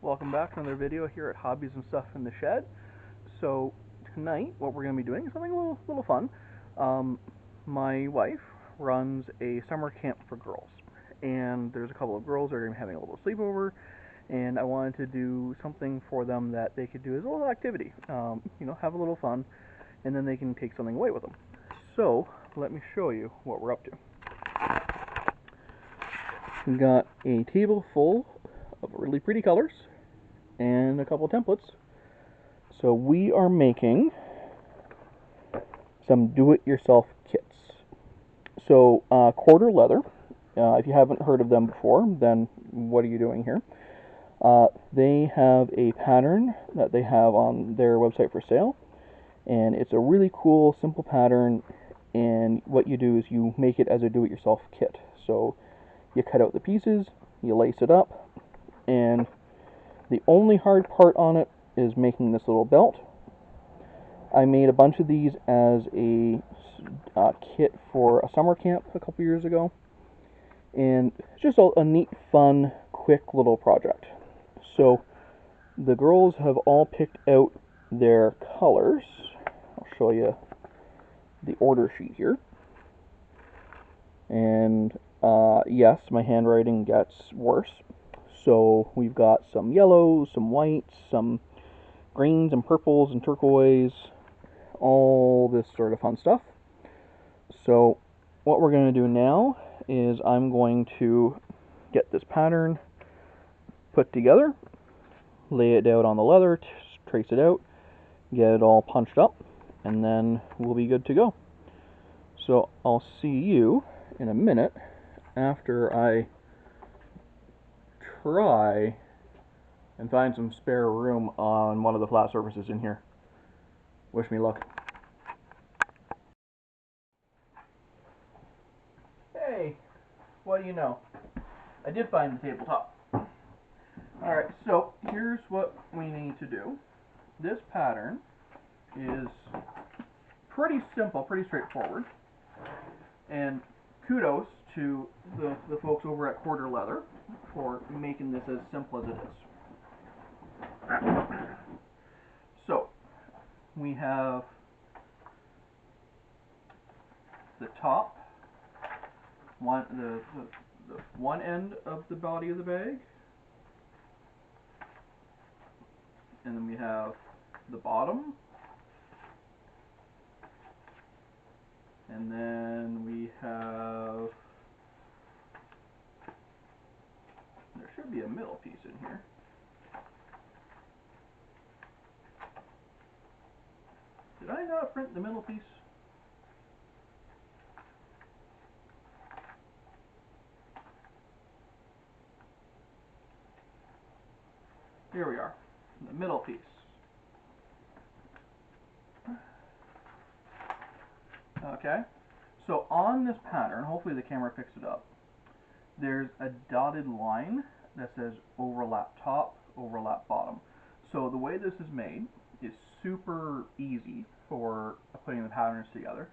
Welcome back to another video here at Hobbies and Stuff in the Shed. So tonight what we're going to be doing is something a little fun. My wife runs a summer camp for girls, and there's a couple of girls that are going to be having a little sleepover, and I wanted to do something for them that they could do as a little activity. Have a little fun, and then they can take something away with them. So let me show you what we're up to. We got a table full of really pretty colors and a couple of templates. So we are making some do-it-yourself kits. So Corter Leather, if you haven't heard of them before, then what are you doing here? They have a pattern that they have on their website for sale, and it's a really cool, simple pattern, and what you do is you make it as a do-it-yourself kit. So you cut out the pieces, you lace it up, and the only hard part on it is making this little belt. I made a bunch of these as a kit for a summer camp a couple years ago, and it's just a neat, fun, quick little project. So the girls have all picked out their colors. I'll show you the order sheet here. And yes, my handwriting gets worse. So we've got some yellows, some whites, some greens and purples and turquoise, all this sort of fun stuff. So what we're going to do now is I'm going to get this pattern put together, lay it out on the leather, trace it out, get it all punched up, and then we'll be good to go. So I'll see you in a minute after I try and find some spare room on one of the flat surfaces in here. Wish me luck. Hey, what do you know? I did find the tabletop. Alright, so here's what we need to do. This pattern is pretty simple, pretty straightforward. And kudos to the folks over at Corter Leather for making this as simple as it is. So we have the top, the one end of the body of the bag, and then we have the bottom, and then we have, there should be a middle piece in here. Did I not print the middle piece? Here we are, the middle piece. Okay, so on this pattern, hopefully the camera picks it up, there's a dotted line that says overlap top, overlap bottom. So the way this is made is super easy for putting the patterns together.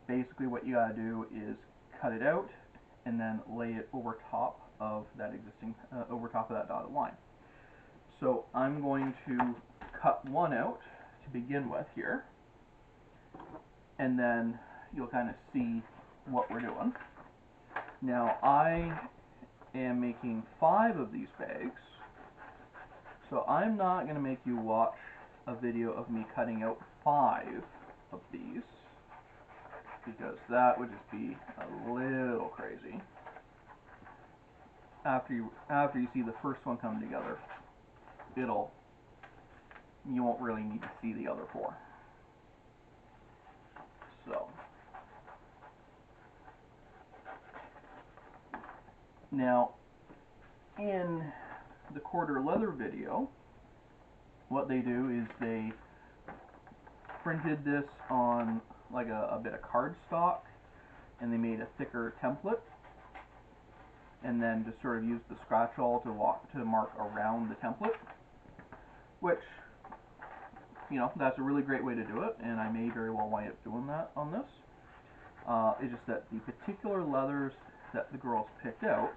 Basically what you gotta do is cut it out and then lay it over top of that existing, over top of that dotted line. So I'm going to cut one out to begin with here, and then you'll kind of see what we're doing. Now I am making 5 of these bags, so I'm not going to make you watch a video of me cutting out 5 of these, because that would just be a little crazy. After you see the first one come together, you won't really need to see the other 4. So now in the Corter Leather video, what they do is they printed this on like a bit of cardstock, and they made a thicker template, and then just sort of used the scratch awl to mark around the template, which, that's a really great way to do it, and I may very well wind up doing that on this. It's just that the particular leathers that the girls picked out,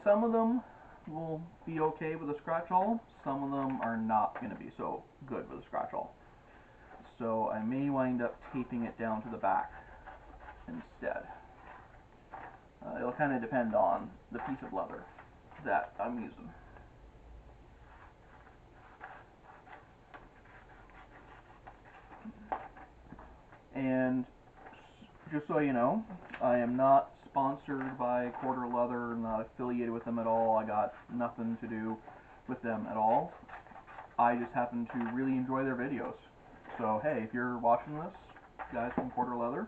some of them will be okay with a scratch awl. Some of them are not going to be so good with a scratch awl. So I may wind up taping it down to the back instead. It'll kind of depend on the piece of leather that I'm using. And just so you know, I am not sponsored by Corter Leather, not affiliated with them at all. I got nothing to do with them at all. I just happen to really enjoy their videos. So hey, if you're watching this, guys from Corter Leather,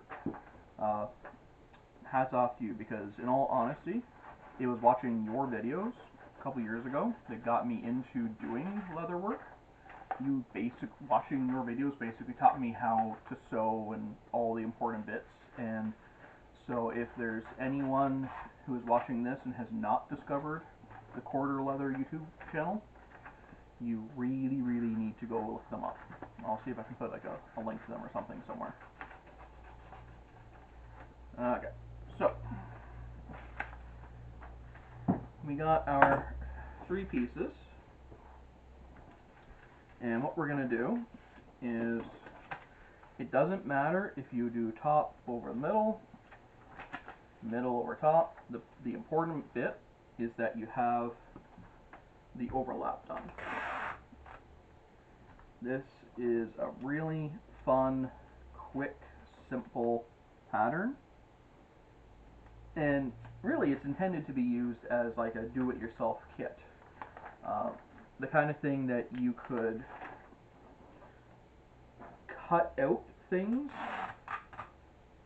hats off to you, because in all honesty, it was watching your videos a couple years ago that got me into doing leather work. Watching your videos basically taught me how to sew and all the important bits. And so if there's anyone who is watching this and has not discovered the Corter Leather YouTube channel, you really, really need to go look them up. I'll see if I can put like a link to them or something somewhere. Okay, so we got our 3 pieces, and what we're going to do is, it doesn't matter if you do top over middle, middle over top. The important bit is that you have the overlap done. This is a really fun, quick, simple pattern, and really it's intended to be used as like a do-it-yourself kit. The kind of thing that you could cut out things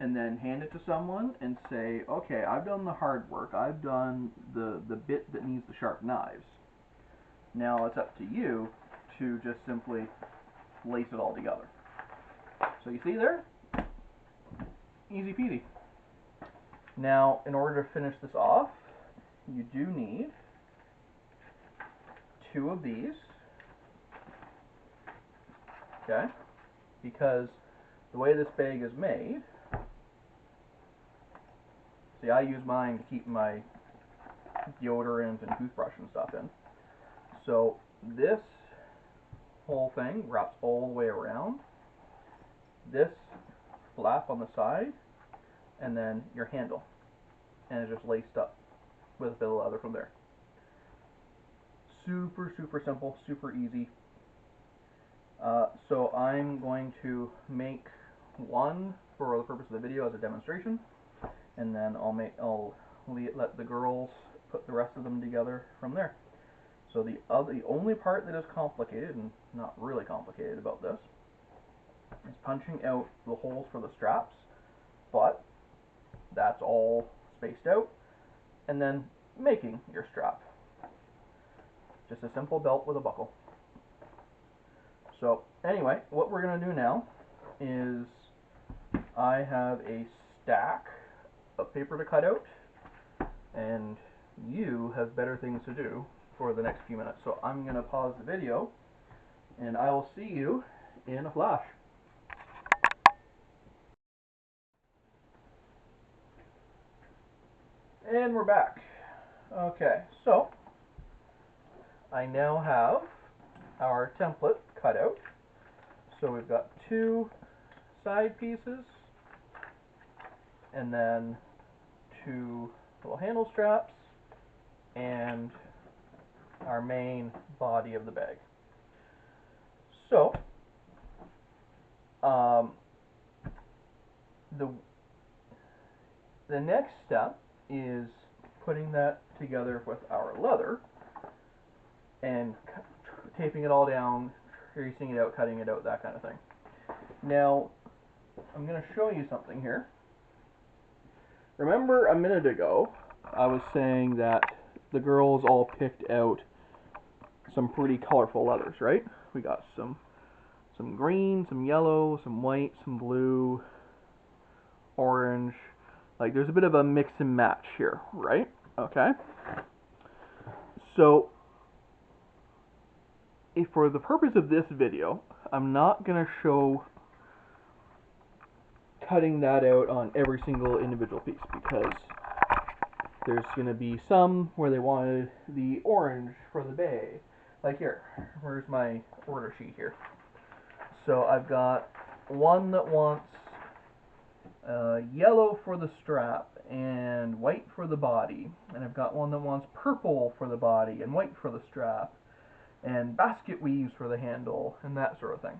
and then hand it to someone and say, okay, I've done the hard work, I've done the bit that needs the sharp knives. Now it's up to you to just simply lace it all together. So you see there? Easy peasy. Now, in order to finish this off, you do need 2 of these, okay? Because the way this bag is made, see, I use mine to keep my deodorant and toothbrush and stuff in. So this whole thing wraps all the way around, this flap on the side, and then your handle, and it's just laced up with a bit of leather from there. Super, super simple, super easy. So I'm going to make one for the purpose of the video as a demonstration, and then I'll let the girls put the rest of them together from there. So the only part that is complicated, and not really complicated about this, is punching out the holes for the straps, but that's all spaced out, and then making your strap. Just a simple belt with a buckle. So anyway, what we're going to do now is, I have a stack of paper to cut out, and you have better things to do for the next few minutes. So I'm going to pause the video, and I will see you in a flash. And we're back. Okay, so I now have our template cut out. So we've got 2 side pieces, and then 2 little handle straps, and our main body of the bag. So the next step is putting that together with our leather and taping it all down, tracing it out, cutting it out, that kind of thing. Now, I'm going to show you something here. Remember a minute ago, I was saying that the girls all picked out some pretty colorful leathers, right? We got some green, some yellow, some white, some blue, orange. Like, there's a bit of a mix and match here, right? Okay. So, for the purpose of this video, I'm not going to show cutting that out on every single individual piece, because There's going to be some where they wanted the orange for the bay. Like here, where's my order sheet here? So I've got one that wants yellow for the strap and white for the body, and I've got one that wants purple for the body and white for the strap, and basket weaves for the handle, and that sort of thing.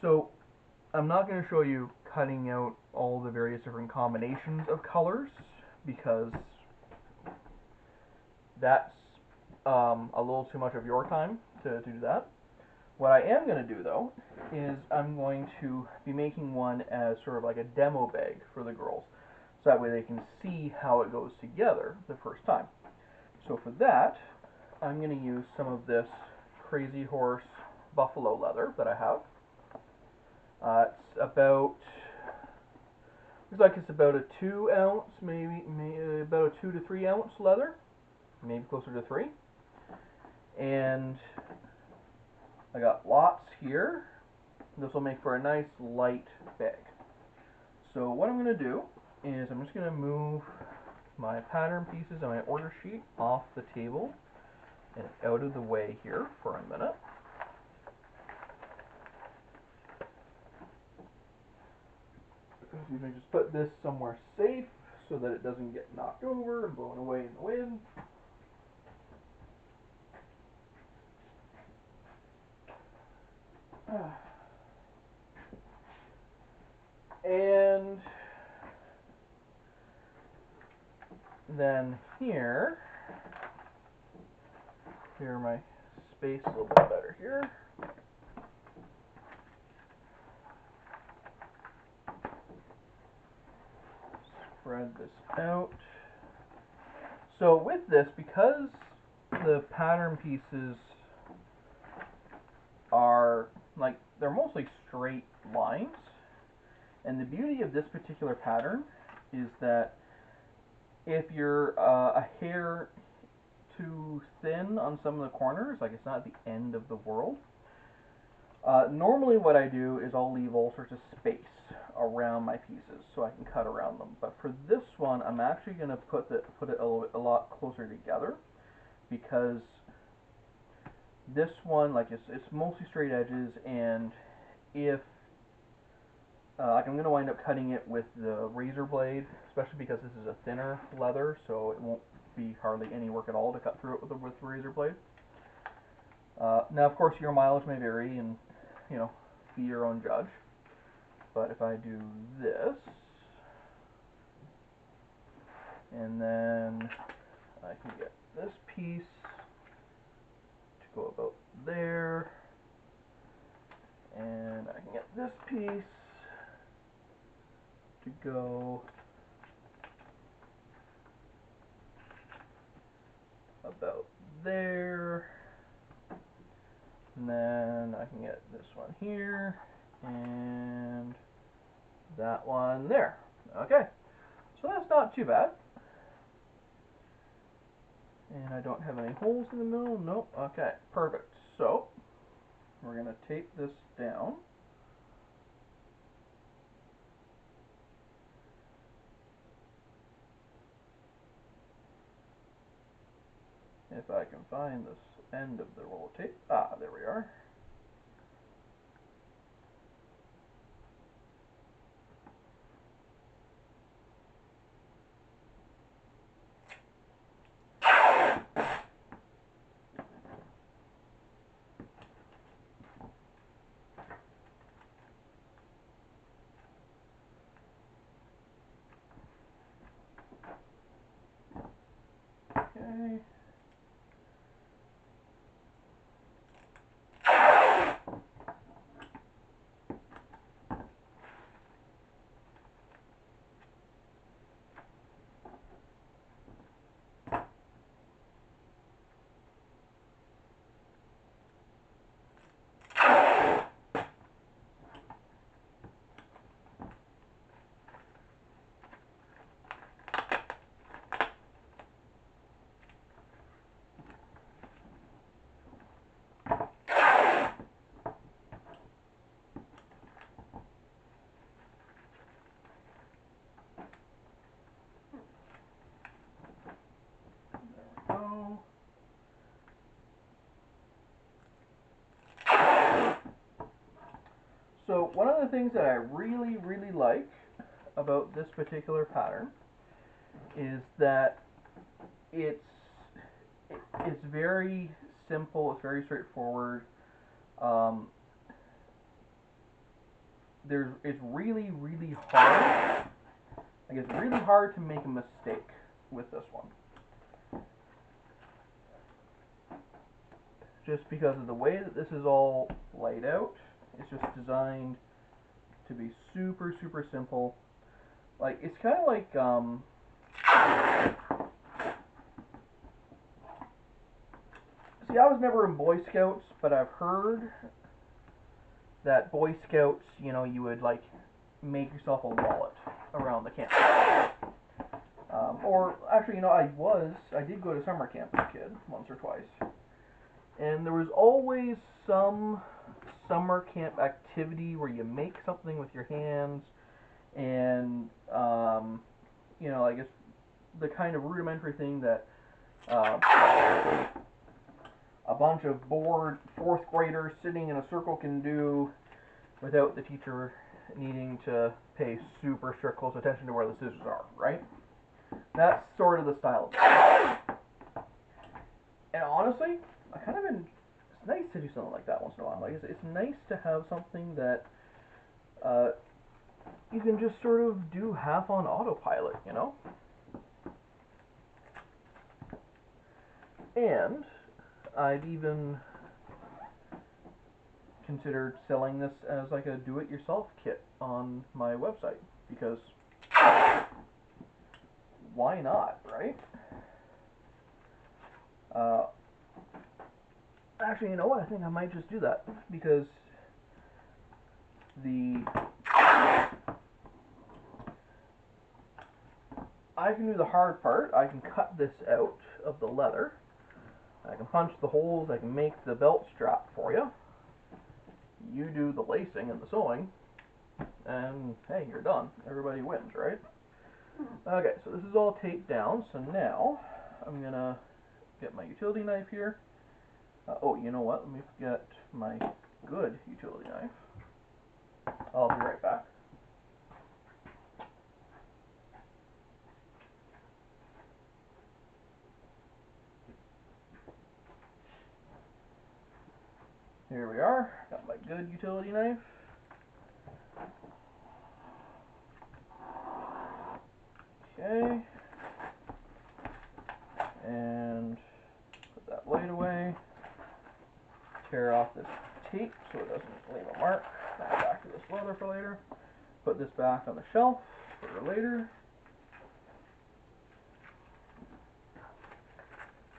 So I'm not going to show you cutting out all the various different combinations of colors, because that's a little too much of your time to do that. What I am going to do, though, is I'm going to be making one as sort of like a demo bag for the girls, so that way they can see how it goes together the first time. So for that, I'm going to use some of this Crazy Horse buffalo leather that I have. It's about, looks like it's about a 2 ounce, maybe about a 2 to 3 ounce leather, maybe closer to 3. And I got lots here. This will make for a nice light bag. So what I'm going to do is I'm just going to move my pattern pieces on my order sheet off the table and out of the way here for a minute. I'm going to just put this somewhere safe so that it doesn't get knocked over and blown away in the wind. And then here my space a little bit better here. Spread this out. So with this, because the pattern pieces are like, they're mostly straight lines, and the beauty of this particular pattern is that if you're a hair too thin on some of the corners, like it's not at the end of the world, normally what I do is I'll leave all sorts of space around my pieces so I can cut around them. But for this one, I'm actually going to put it a lot closer together, because this one, like, it's mostly straight edges, and if like, I'm going to wind up cutting it with the razor blade, especially because this is a thinner leather, so it won't be hardly any work at all to cut through it with the razor blade. Now, of course, your mileage may vary, and, you know, be your own judge. But if I do this, and then I can get this piece to go about there, and I can get this piece to go about there, and then I can get this one here, and that one there. Okay, so that's not too bad. And I don't have any holes in the middle. Nope. Okay, perfect. So we're going to tape this down. If I can find this end of the roll of tape. Ah, there we are. Okay. So one of the things that I really, really like about this particular pattern is that it's it's very simple. It's very straightforward. Um, it's really, really hard. Like, it's really hard to make a mistake with this one, just because of the way that this is all laid out. It's just designed to be super, super simple. Like, it's kind of like see, I was never in Boy Scouts, but I've heard that Boy Scouts, you know, you would like make yourself a wallet around the camp. Or actually, you know, I did go to summer camp as a kid once or twice, and there was always some summer camp activity where you make something with your hands, and you know, I guess the kind of rudimentary thing that a bunch of bored fourth graders sitting in a circle can do without the teacher needing to pay super strict close attention to where the scissors are, right? That's sort of the style of it. And honestly, it's nice to do something like that once in a while. Like, it's nice to have something that you can just sort of do half on autopilot, you know? And I've even considered selling this as like a do-it-yourself kit on my website, because why not, right? Actually, you know what? I think I might just do that, because I can do the hard part. I can cut this out of the leather. I can punch the holes. I can make the belt strap for you. You do the lacing and the sewing, and hey, you're done. Everybody wins, right? Okay, so this is all taped down. So now I'm gonna get my utility knife here. Oh, you know what? Let me get my good utility knife. I'll be right back. Here we are. Got my good utility knife. Okay. And put that blade away. Tear off this tape so it doesn't leave a mark. Back to this leather for later. Put this back on the shelf for later.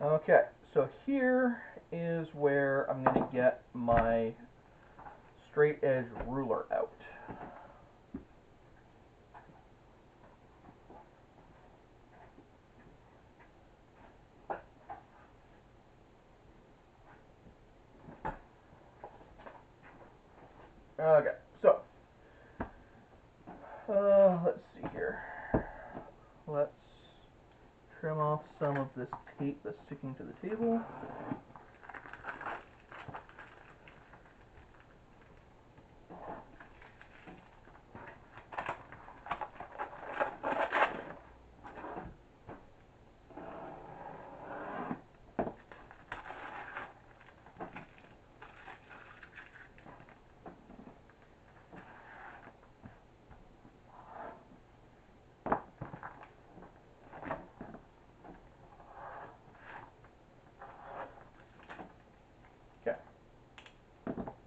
Okay, so here is where I'm going to get my straight edge ruler out. Okay, so let's see here. Let's trim off some of this tape that's sticking to the table. Okay,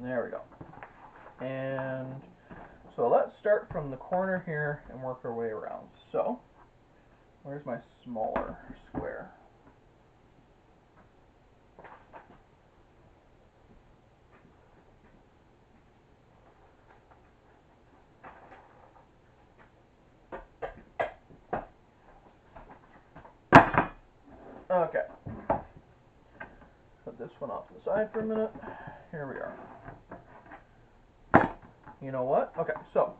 there we go. And so let's start from the corner here and work our way around. So, where's my smaller square? Okay. Put this one off to the side for a minute. Here we are. You know what? Okay, so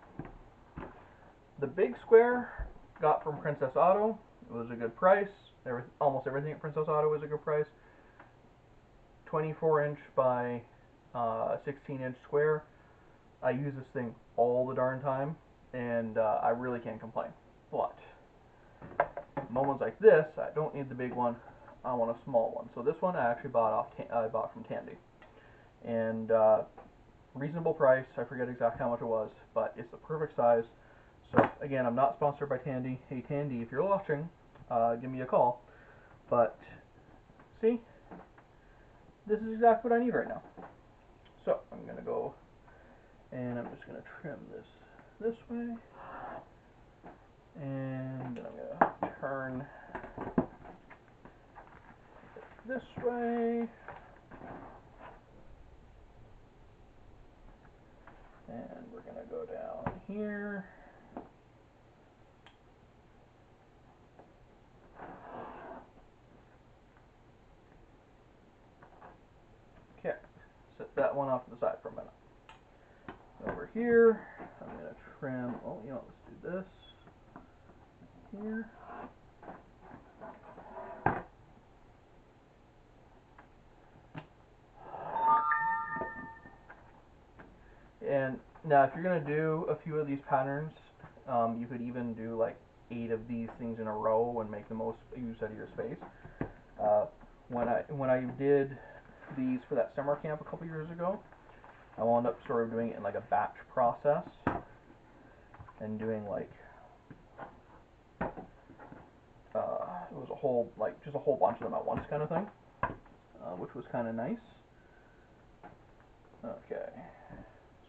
the big square got from Princess Auto. It was a good price. Almost everything at Princess Auto was a good price. 24-inch by 16-inch square. I use this thing all the darn time, and I really can't complain. But moments like this, I don't need the big one. I want a small one. So this one I actually bought from Tandy, and reasonable price. I forget exactly how much it was, but it's the perfect size. So again, I'm not sponsored by Tandy. Hey Tandy, if you're watching, give me a call. But see, this is exactly what I need right now. So I'm gonna go, and I'm just gonna trim this way, and then I'm gonna turn this way, and we're gonna go down here. Okay, set that one off to the side for a minute. Over here, I'm gonna trim. Oh, you know, let's do this here. And now, if you're gonna do a few of these patterns, you could even do like 8 of these things in a row and make the most use out of your space. When I did these for that summer camp a couple years ago, I wound up sort of doing it in like a batch process and doing like it was a whole just a whole bunch of them at once kind of thing, which was kind of nice. Okay,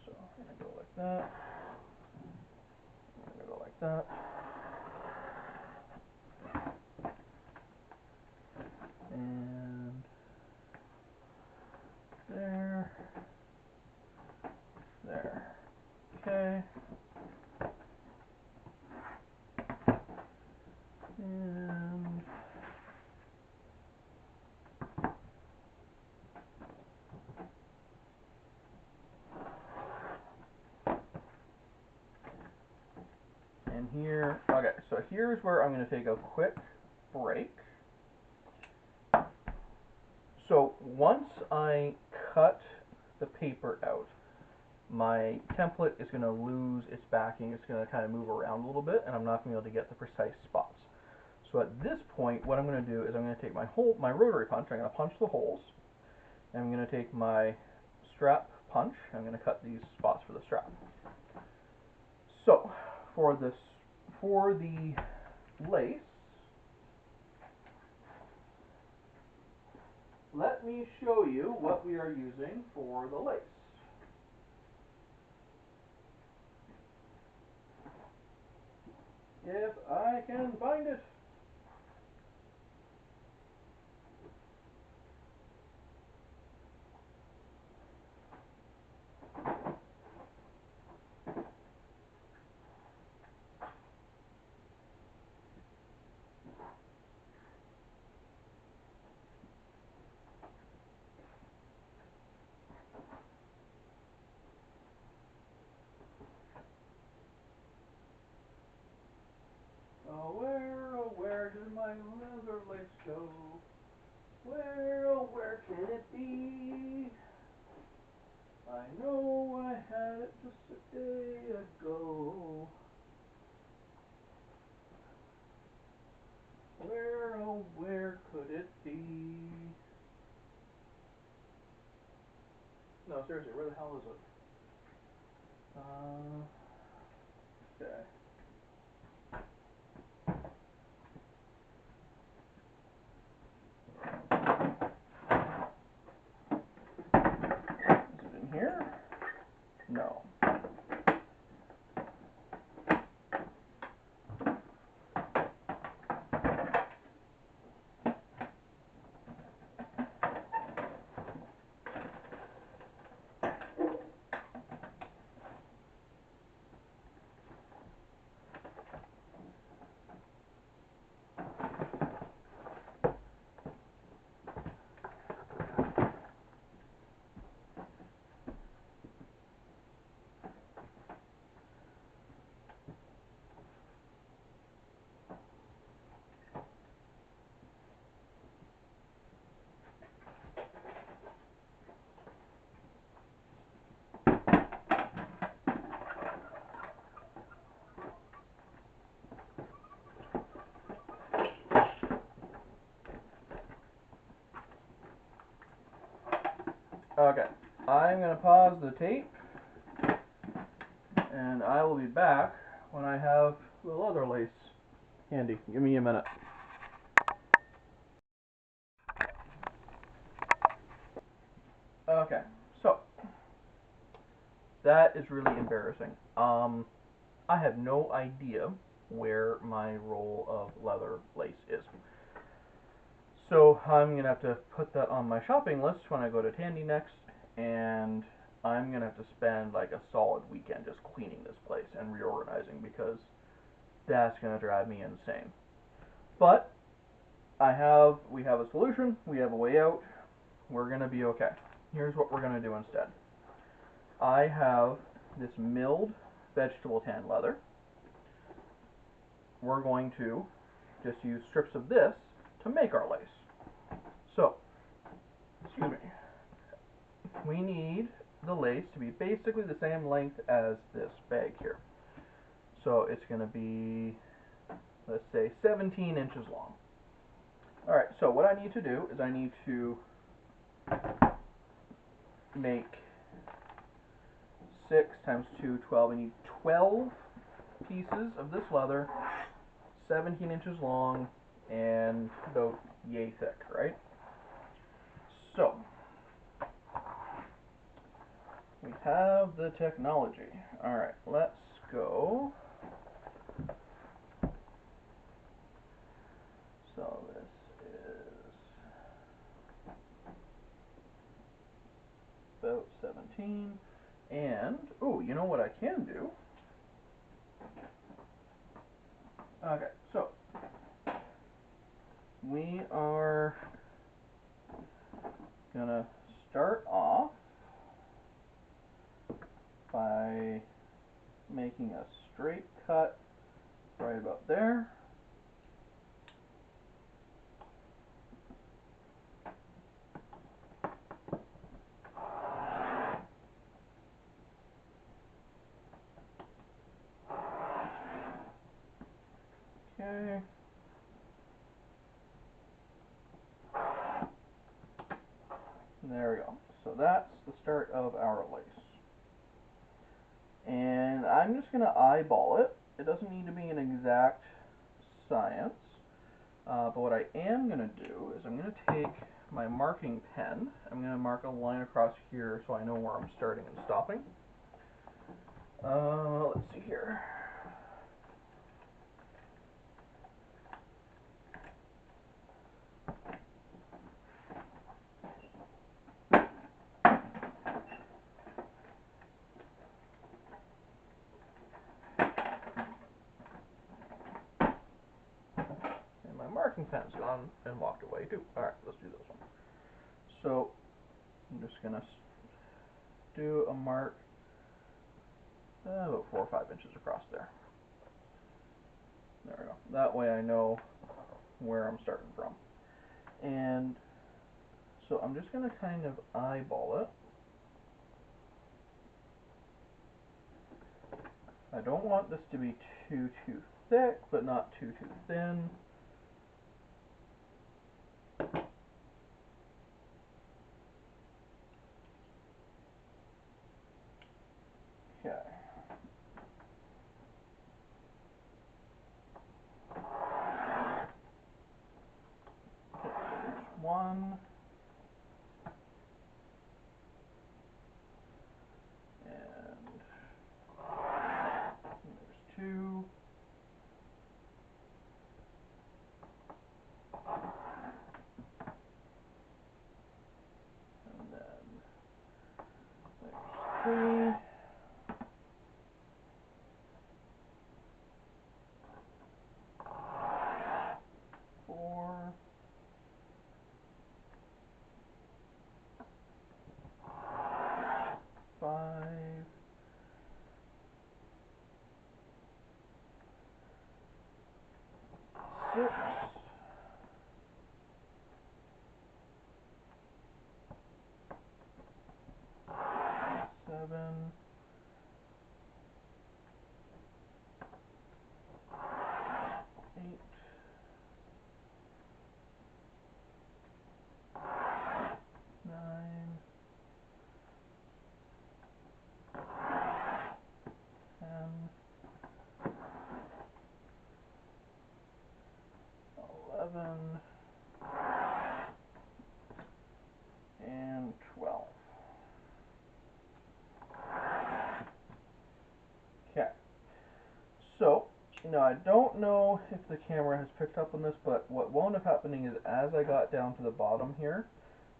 so I'm gonna go like that. I'm gonna go like that. And there. There. Okay. And here, okay, so here's where I'm going to take a quick break. So once I cut the paper out, my template is going to lose its backing. It's going to kind of move around a little bit, and I'm not going to be able to get the precise spots. So at this point, what I'm going to do is I'm going to take my rotary punch. I'm going to punch the holes, and I'm going to take my strap punch. I'm going to cut these spots for the strap. So for the lace, let me show you what we are using for the lace. If I can find it. Oh, where did my leather lace go? Where, oh, where can it be? I know I had it just a day ago. Where, oh, where could it be? No, seriously, where the hell is it? Okay. Is it in here? No. Okay, I'm going to pause the tape, and I will be back when I have the leather lace handy. Give me a minute. Okay, so that is really embarrassing. I have no idea where my roll of leather lace is. So I'm going to have to put that on my shopping list when I go to Tandy next, and I'm going to have to spend like a solid weekend just cleaning this place and reorganizing because that's going to drive me insane. But we have a solution, we have a way out, we're going to be okay. Here's what we're going to do instead. I have this milled vegetable tan leather. We're going to just use strips of this to make our lace. So, excuse me, we need the lace to be basically the same length as this bag here. So it's going to be, let's say, 17 inches long. Alright, so what I need to do is I need to make 6 times 2, 12. I need 12 pieces of this leather, 17 inches long, and about yay thick, right? So, we have the technology. Alright, let's go. So this is about 17. And, oh, you know what I can do? Okay, so we are gonna start off by making a straight cut right about there. Okay. There we go. So that's the start of our lace. And I'm just going to eyeball it. It doesn't need to be an exact science. But what I am going to do is I'm going to take my marking pen. I'm going to mark a line across here so I know where I'm starting and stopping. Let's see here. And my marking pen's gone and walked away too. Alright, let's do this one. So I'm just going to do a mark about 4 or 5 inches across there. There we go. That way I know where I'm starting from. And so I'm just going to kind of eyeball it. I don't want this to be too thick, but not too thin. Okay. There's one. And there's two. And then there's three. 4. 5. 6. 7. 8. 9. Now I don't know if the camera has picked up on this, but what wound up happening is as I got down to the bottom here,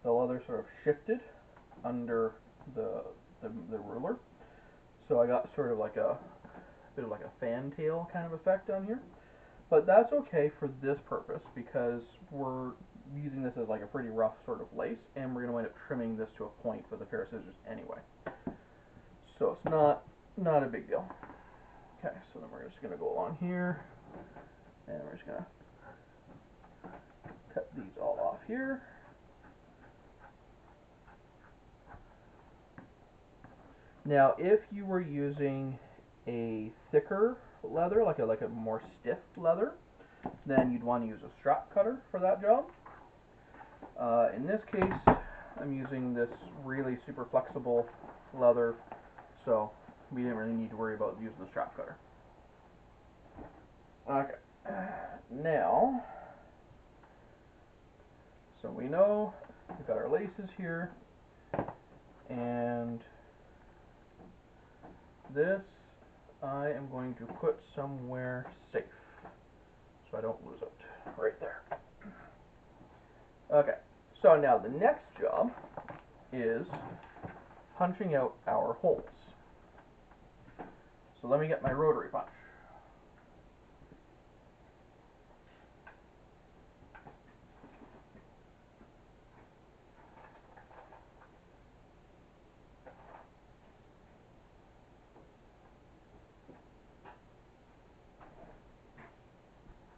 the leather sort of shifted under the ruler. So I got sort of like a bit of like a fantail kind of effect on here. But that's okay for this purpose because we're using this as like a pretty rough sort of lace, and we're going to wind up trimming this to a point with a pair of scissors anyway. So it's not a big deal. Okay, so then we're just going to go along here, and we're just going to cut these all off here. Now, if you were using a thicker leather, like a more stiff leather, then you'd want to use a strap cutter for that job. In this case, I'm using this really super flexible leather, so we didn't really need to worry about using the strap cutter. Okay, now, so we know we've got our laces here, and this I am going to put somewhere safe so I don't lose it. Right there. Okay, so now the next job is punching out our holes. So let me get my rotary punch.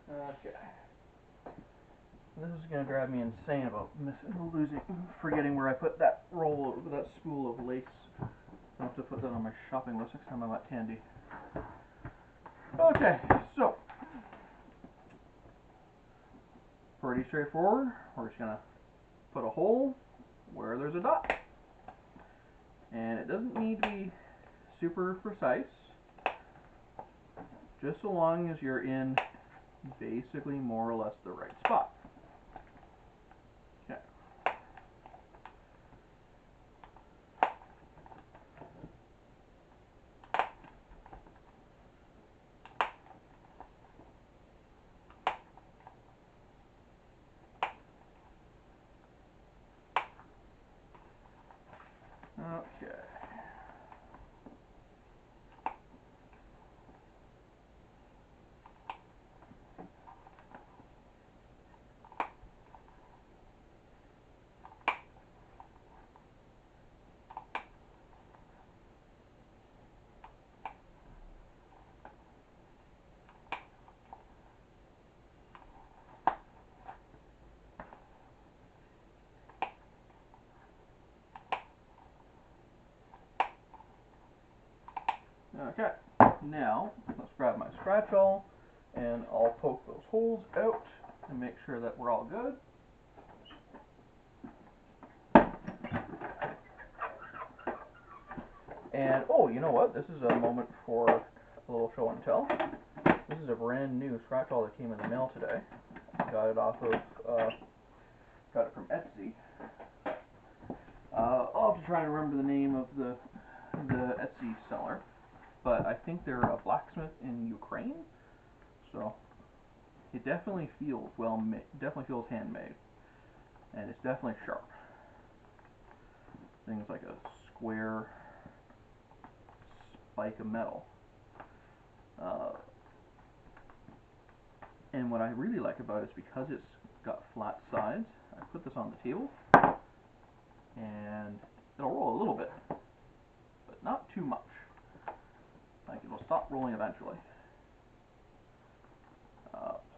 Okay. This is going to drive me insane about forgetting where I put that that spool of lace. I'll have to put that on my shopping list next time I'm at Tandy. Okay, so pretty straightforward. We're just going to put a hole where there's a dot. And it doesn't need to be super precise, just so long as you're in basically more or less the right spot. Okay. Okay. Okay, now let's grab my scratch awl and I'll poke those holes out and make sure that we're all good. And oh, you know what? This is a moment for a little show and tell. This is a brand new scratch awl that came in the mail today. Got it off of, got it from Etsy. I'll have to try and remember the name of the Etsy seller, but I think they're a blacksmith in Ukraine, so it definitely feels well made, definitely feels handmade, and it's definitely sharp. Things like a square spike of metal. And what I really like about it is because it's got flat sides, I put this on the table, and it'll roll a little bit, but not too much. Like it'll stop rolling eventually.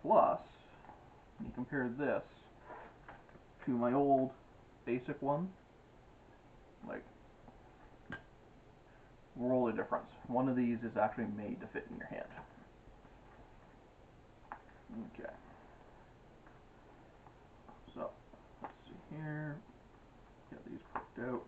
Plus, when you compare this to my old basic one, like, world of difference. One of these is actually made to fit in your hand. Okay. So, let's see here. Get these poked out.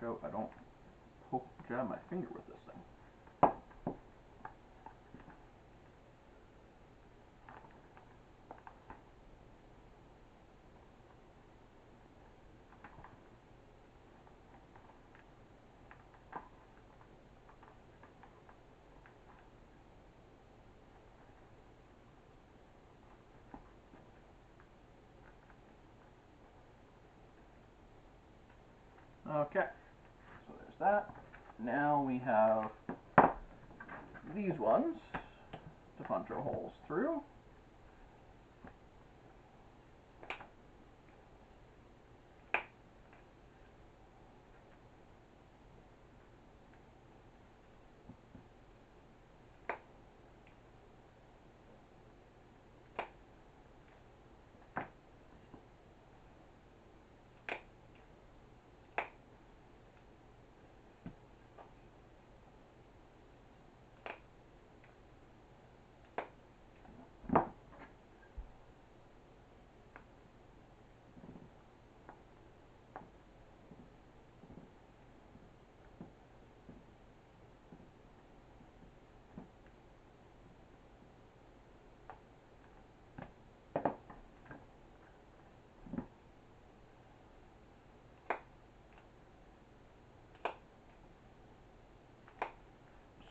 out I don't jab my finger with this thing. Okay, so there's that. Now we have these ones to punch our holes through.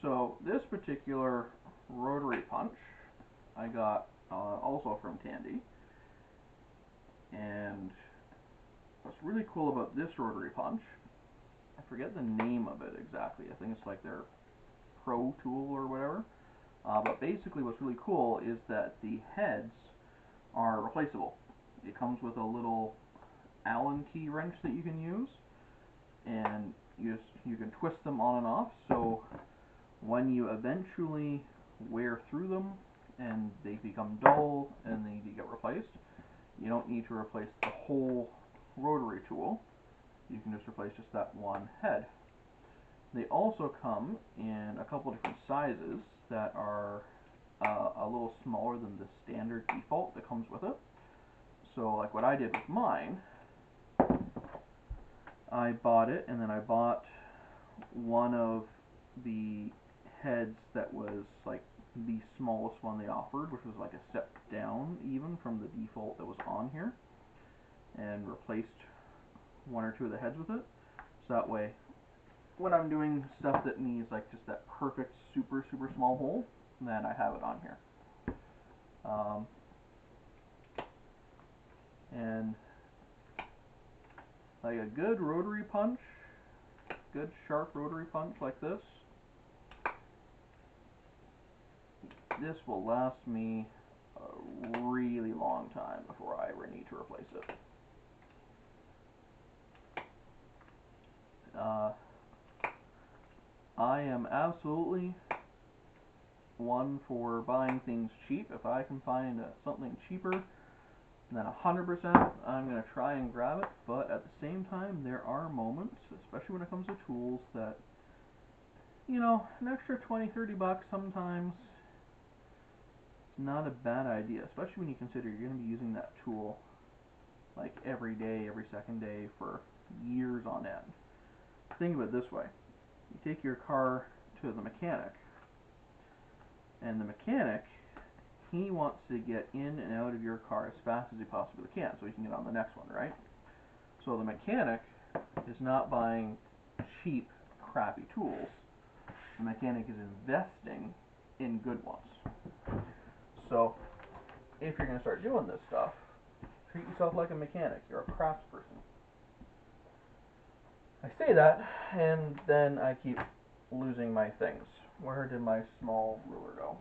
So this particular rotary punch I got also from Tandy, and what's really cool about this rotary punch, I forget the name of it exactly, I think it's like their Pro tool or whatever, but basically what's really cool is that the heads are replaceable. It comes with a little Allen key wrench that you can use, and you can twist them on and off, so when you eventually wear through them and they become dull and they need to get replaced, you don't need to replace the whole rotary tool. You can just replace just that one head. They also come in a couple different sizes that are a little smaller than the standard default that comes with it. So like what I did with mine, I bought it, and then I bought one of the heads that was like the smallest one they offered, which was like a step down even from the default that was on here, and replaced one or two of the heads with it. So that way, when I'm doing stuff that needs like just that perfect super small hole, then I have it on here. And like a good rotary punch, good sharp rotary punch like this will last me a really long time before I ever need to replace it. I am absolutely one for buying things cheap. If I can find something cheaper than 100%, I'm going to try and grab it, but at the same time there are moments, especially when it comes to tools, that, you know, an extra 20-30 bucks sometimes not a bad idea, especially when you consider you're going to be using that tool like every day, every second day for years on end. Think of it this way. You take your car to the mechanic, and the mechanic, he wants to get in and out of your car as fast as he possibly can so he can get on the next one, right? So the mechanic is not buying cheap, crappy tools. The mechanic is investing in good ones. So if you're going to start doing this stuff, treat yourself like a mechanic. You're a craftsperson. I say that, and then I keep losing my things. Where did my small ruler go?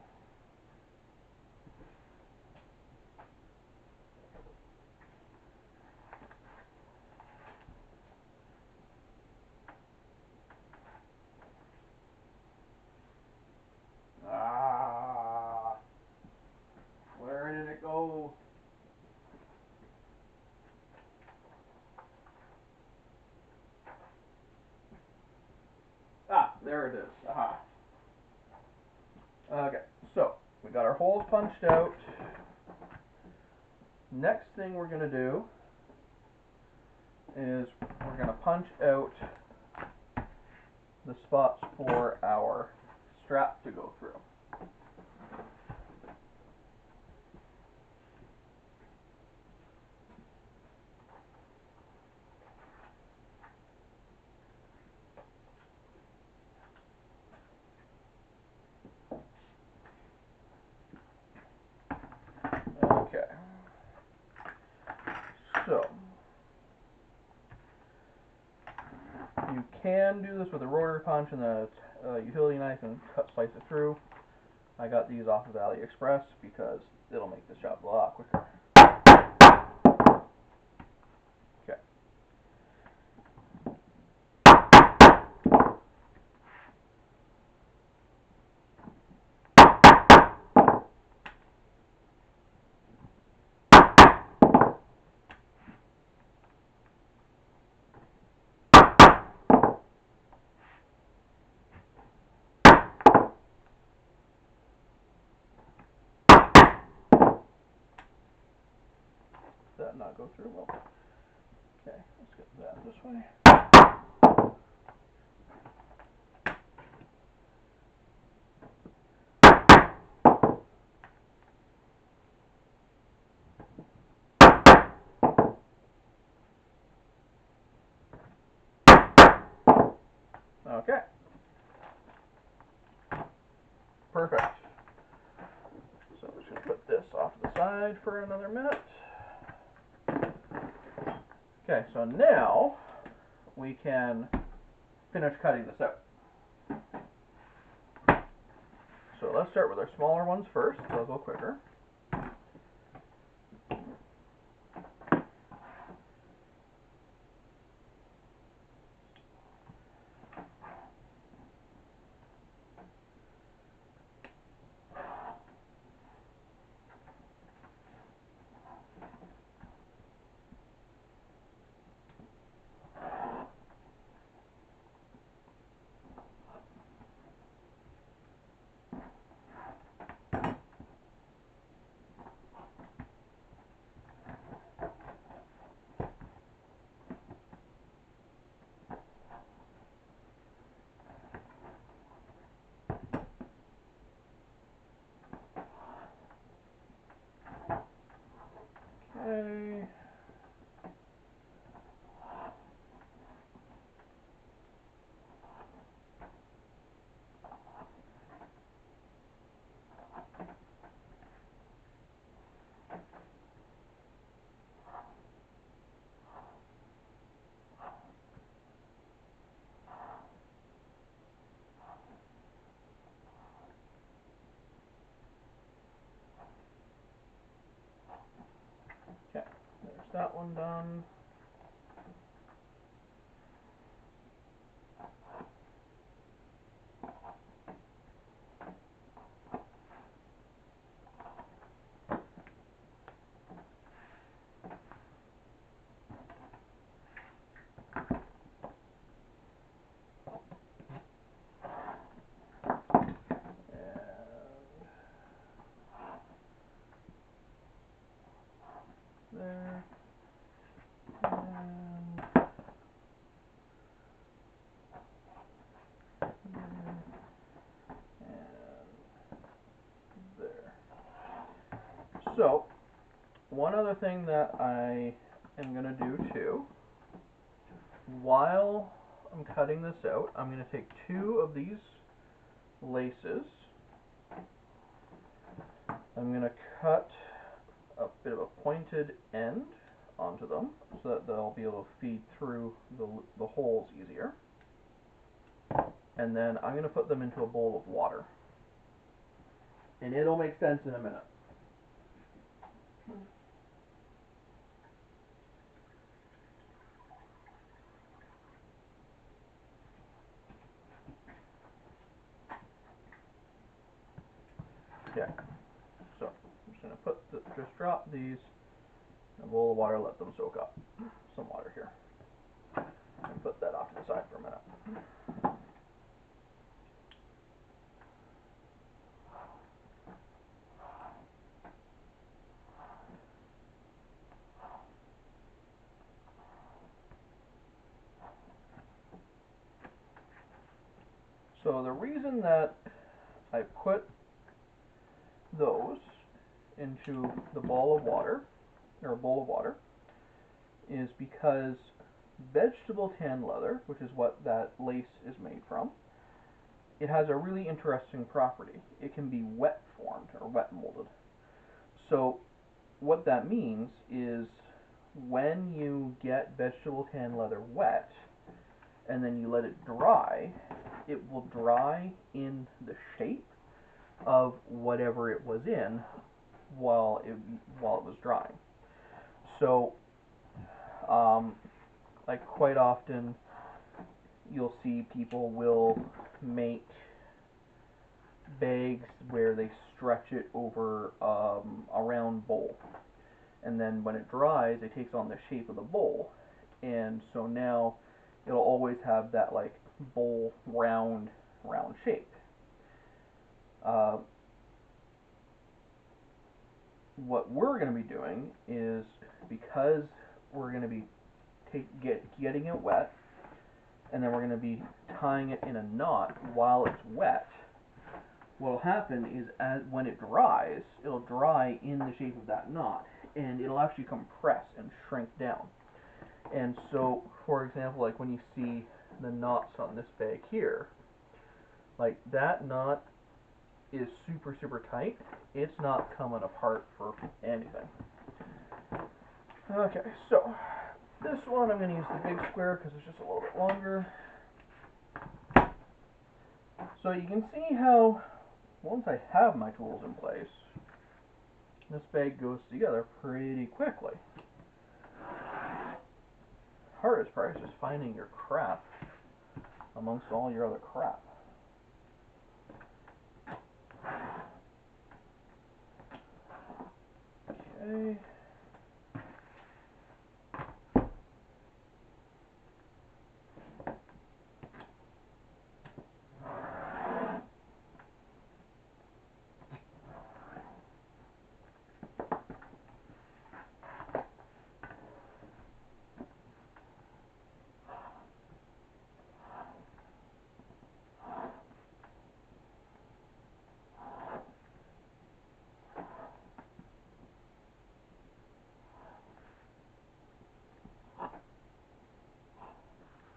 Ah, where did it go? Ah, there it is. Aha. Okay, so we got our holes punched out. Next thing we're going to do is we're going to punch out the spots for our strap to go through. Okay. So, you can do this with a rotary punch and a utility knife and slice it through. I got these off of AliExpress because it'll make this job a lot quicker. Okay. Did that not go through well? Okay, let's get that this way. Okay. Perfect. So I'm just going to put this off to the side for another minute. Okay, so now we can finish cutting this out. So let's start with our smaller ones first, they'll go quicker. Okay. Okay, there's that one done. There. And there. So, one other thing that I am going to do too, while I'm cutting this out, I'm going to take two of these laces. I'm going to cut a bit of a pointed end onto them so that they'll be able to feed through the holes easier. And then I'm going to put them into a bowl of water. And it'll make sense in a minute. Okay, so I'm just going to just drop these in a bowl of water, let them soak up some water here. And put that off to the side for a minute. So the reason that I put those into the ball of water, or a bowl of water, is because vegetable tan leather, which is what that lace is made from, it has a really interesting property. It can be wet formed or wet molded. So what that means is when you get vegetable tan leather wet and then you let it dry, it will dry in the shape of whatever it was in while it was drying. So like quite often you'll see people will make bags where they stretch it over a round bowl, and then when it dries it takes on the shape of the bowl, and so now it'll always have that like bowl round shape. What we're going to be doing is, because we're going to be getting it wet, and then we're going to be tying it in a knot while it's wet, what will happen is when it dries, it'll dry in the shape of that knot, and it'll actually compress and shrink down. And so, for example, like when you see the knots on this bag here, like that knot is super tight. It's not coming apart for anything. Okay, so this one I'm going to use the big square because it's just a little bit longer. So you can see how once I have my tools in place, this bag goes together pretty quickly. Hardest part is just finding your crap amongst all your other crap. Okay.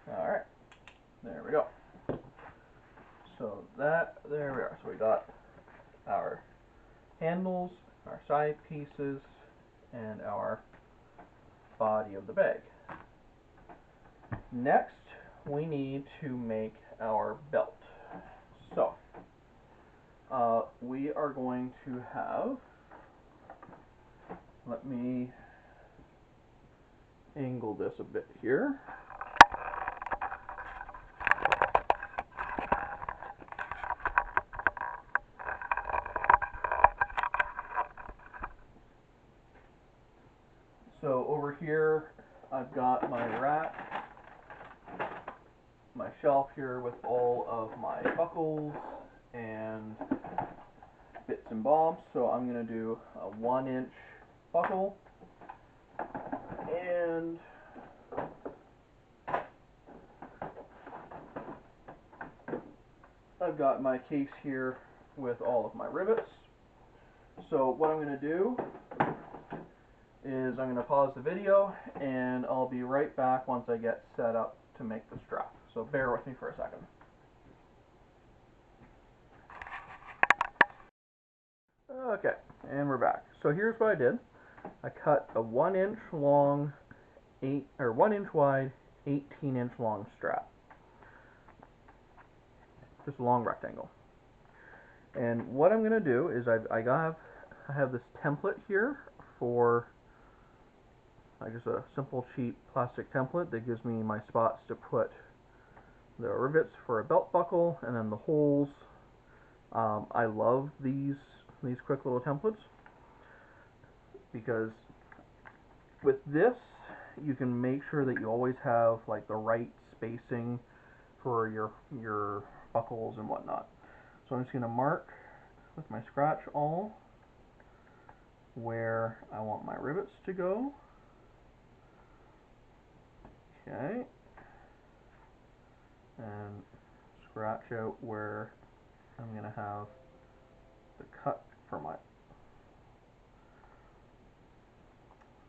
Alright, there we go. So there we are. So we got our handles, our side pieces, and our body of the bag. Next, we need to make our belt. So, we are going to have, let me angle this a bit here. So over here, I've got my rack, my shelf here with all of my buckles and bits and bobs. So I'm going to do a 1-inch buckle, and I've got my case here with all of my rivets. So what I'm going to do is I'm going to pause the video, and I'll be right back once I get set up to make the strap. So bear with me for a second. Okay, and we're back. So here's what I did. I cut a 1-inch long, 1-inch wide, 18-inch long strap. Just a long rectangle. And what I'm going to do is I have this template here for just a simple cheap plastic template that gives me my spots to put the rivets for a belt buckle, and then the holes. I love these quick little templates because with this you can make sure that you always have like the right spacing for your buckles and whatnot. So I'm just going to mark with my scratch awl where I want my rivets to go. Okay, and scratch out where I'm going to have the cut for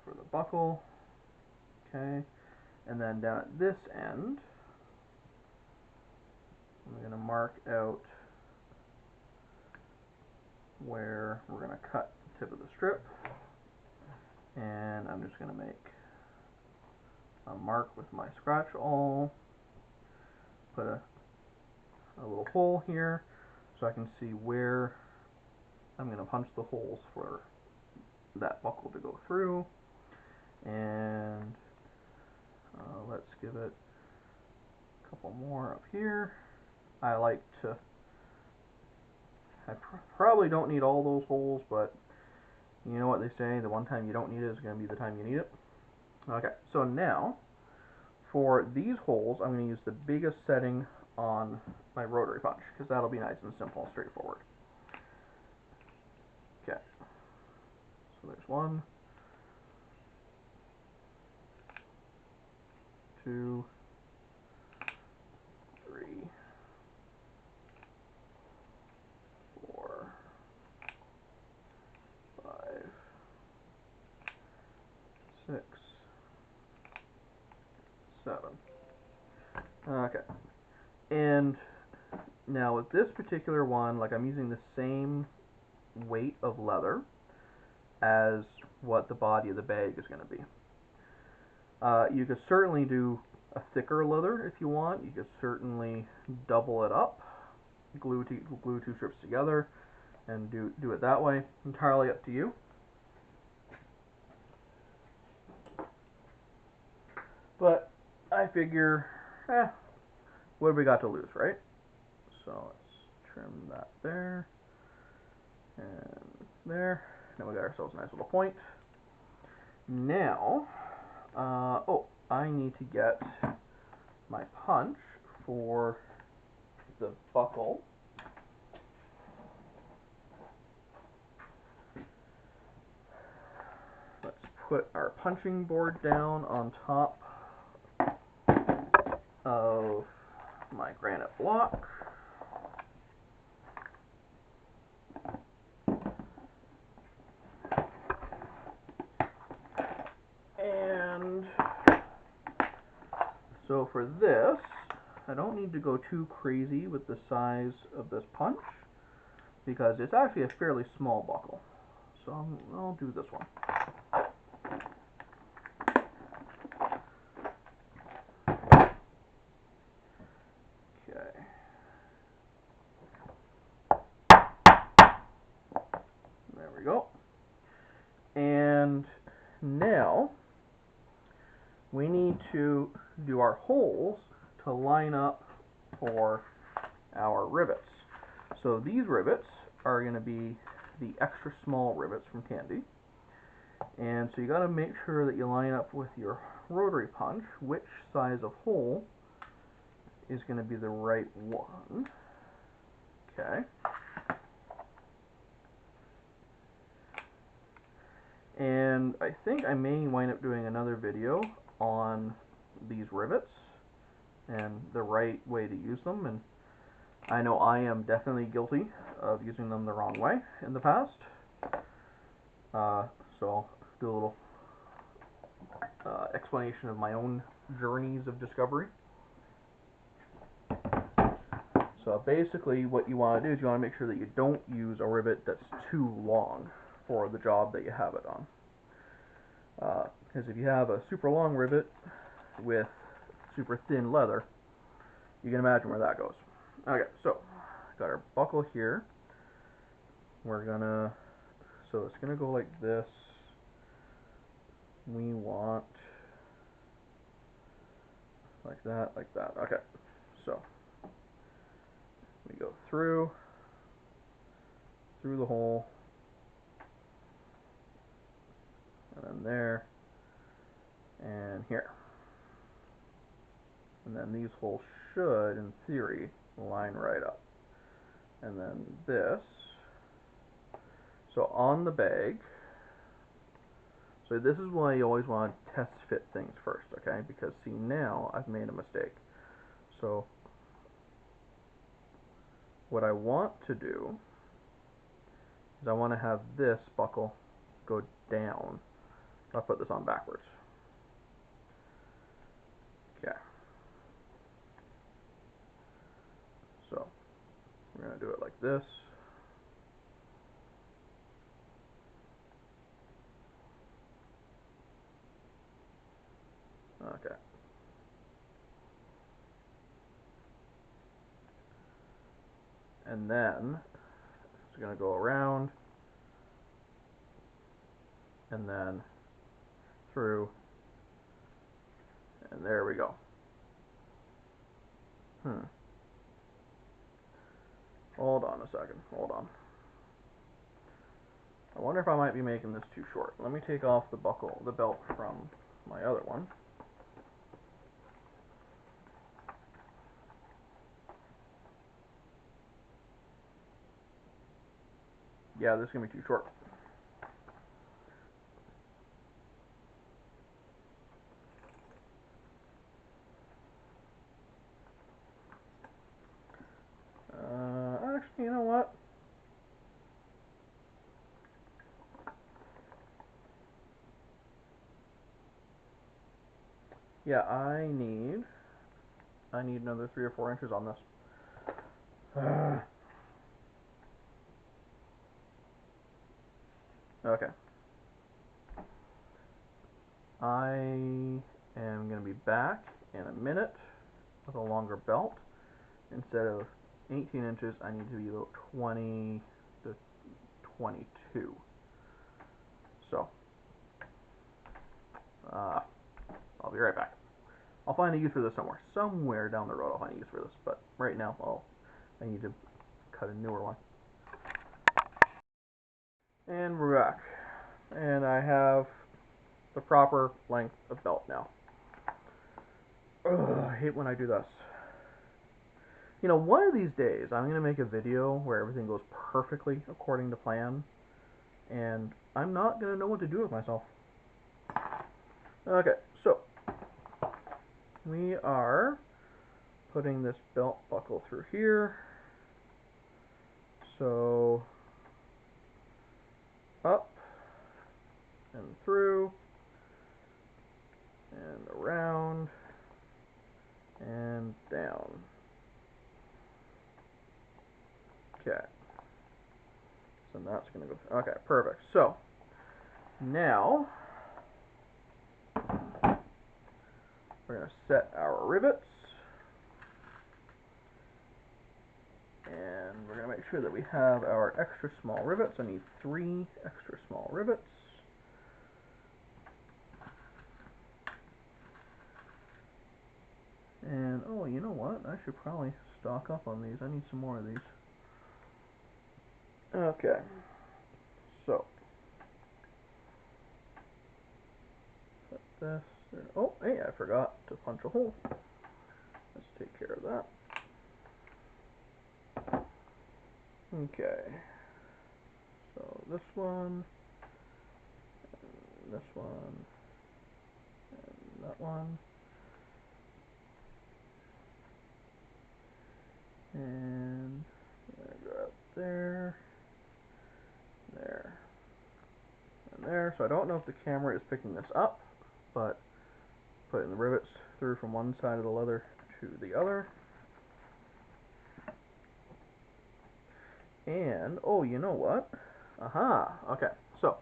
the buckle. Okay, and then down at this end, I'm going to mark out where we're going to cut the tip of the strip, and I'm just going to make a mark with my scratch awl, put a little hole here so I can see where I'm going to punch the holes for that buckle to go through, and let's give it a couple more up here. I like to, I probably don't need all those holes, but you know what they say, the one time you don't need it is going to be the time you need it. Okay, so now for these holes, I'm going to use the biggest setting on my rotary punch, because that'll be nice and simple and straightforward. Okay, so there's 1, 2, 3, 4, 5, 6, 7. Okay, and now with this particular one, like, I'm using the same weight of leather as what the body of the bag is going to be. You could certainly do a thicker leather if you want. You could certainly double it up, glue 2 strips together, and do it that way. Entirely up to you. But I figure, what have we got to lose, right? So let's trim that there and there. Now we got ourselves a nice little point. Now, I need to get my punch for the buckle. Let's put our punching board down on top of my granite block. And so for this, I don't need to go too crazy with the size of this punch, because it's actually a fairly small buckle. So I'll do this one. Okay. There we go. And now we need to do our holes to line up for our rivets. So these rivets are going to be the extra small rivets from Tandy. And so you got to make sure that you line up with your rotary punch which size of hole is going to be the right one. Okay. And I think I may wind up doing another video on these rivets and the right way to use them. And I know I am definitely guilty of using them the wrong way in the past. So I'll do a little explanation of my own journeys of discovery. So basically what you want to do is you want to make sure that you don't use a rivet that's too long for the job that you have it on. Because if you have a super long rivet with super thin leather, you can imagine where that goes. Okay, so got our buckle here. We're gonna, so it's gonna go like this. We want like that, like that. Okay, so we go through the hole, and then there, and here. And then these holes should, in theory, line right up. And then this, so on the bag, so this is why you always want to test fit things first, okay? Because see, now I've made a mistake. So what I want to do is I want to have this buckle go down. I'll put this on backwards. Okay. So we're going to do it like this. Okay. And then it's going to go around and then through, and there we go. Hold on a second. Hold on. I wonder if I might be making this too short. Let me take off the belt from my other one. Yeah, this is going to be too short. Actually, you know what? Yeah, I need another 3 or 4 inches on this. Okay. I am going to be back in a minute with a longer belt. Instead of 18 inches, I need to be about 20 to 22. So, I'll be right back. I'll find a use for this somewhere. Somewhere down the road I'll find a use for this, but right now I need to cut a newer one. And we're back. And I have the proper length of belt now. Ugh, I hate when I do this. You know, one of these days I'm going to make a video where everything goes perfectly according to plan, and I'm not going to know what to do with myself. Okay, so we are putting this belt buckle through here. So up and through and around and down. Okay. So that's going to go. Okay, perfect. So now we're going to set our rivets. And we're going to make sure that we have our extra small rivets. I need 3 extra small rivets. And, oh, you know what? I should probably stock up on these. I need some more of these. Okay. So, put this there. Oh, hey, I forgot to punch a hole. Let's take care of that. Okay. So, this one, and this one, and that one. And go up there, there, and there. So I don't know if the camera is picking this up, but putting the rivets through from one side of the leather to the other. And, oh, you know what? Aha, okay. So,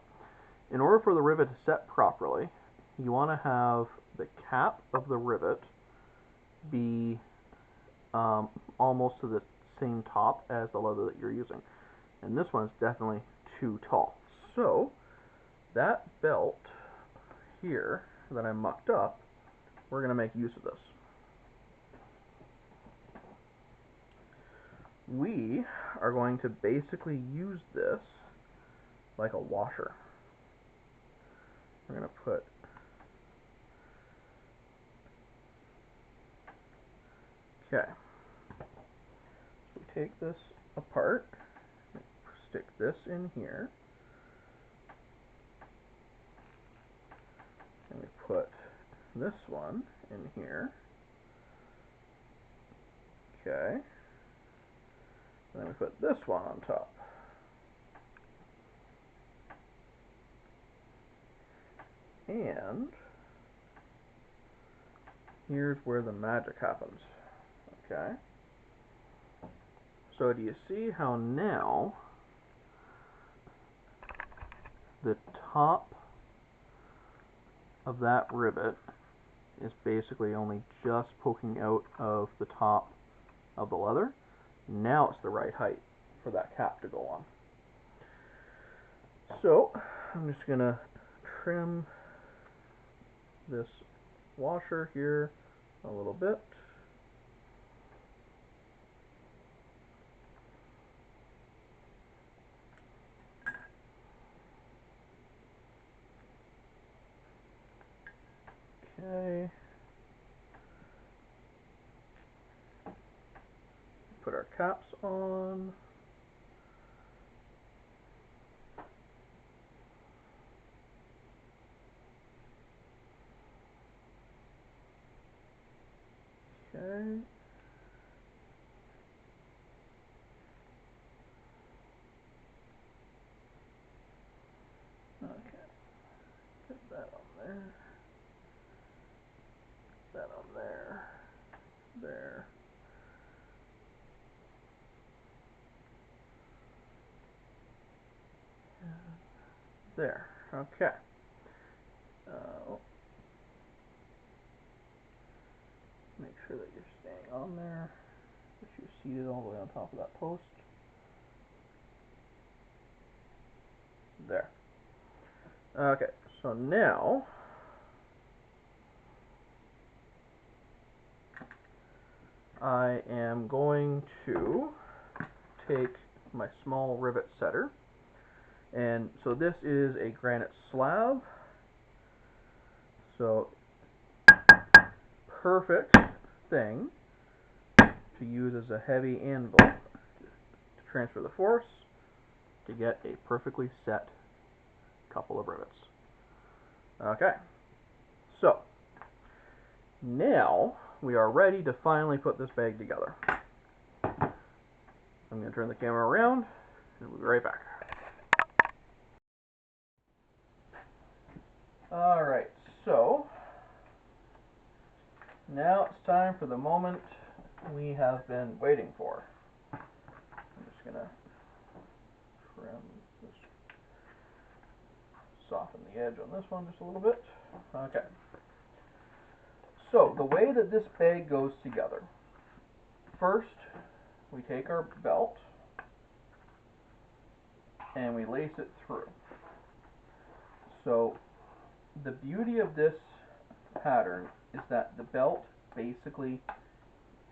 in order for the rivet to set properly, you want to have the cap of the rivet be almost to the same top as the leather that you're using. And this one's definitely too tall. So, that belt here that I mucked up, we're going to make use of this. We are going to basically use this like a washer. We're going to put okay. So we take this apart, stick this in here, and we put this one in here. Okay. And then we put this one on top. And here's where the magic happens. Okay. So do you see how now the top of that rivet is basically only just poking out of the top of the leather? Now it's the right height for that cap to go on. So I'm just going to trim this washer here a little bit. Okay. Put our caps on. Okay. Okay. Get that on there. That on there. There. There. Okay. Make sure that you're staying on there. That you're seated all the way on top of that post. There. Okay, so now I am going to take my small rivet setter, and so this is a granite slab, so perfect thing to use as a heavy anvil to transfer the force to get a perfectly set couple of rivets. Okay, so now we are ready to finally put this bag together. I'm going to turn the camera around and we'll be right back. Alright, so now it's time for the moment we have been waiting for. I'm just going to trim this, soften the edge on this one just a little bit. Okay. So the way that this bag goes together, first we take our belt and we lace it through. So the beauty of this pattern is that the belt basically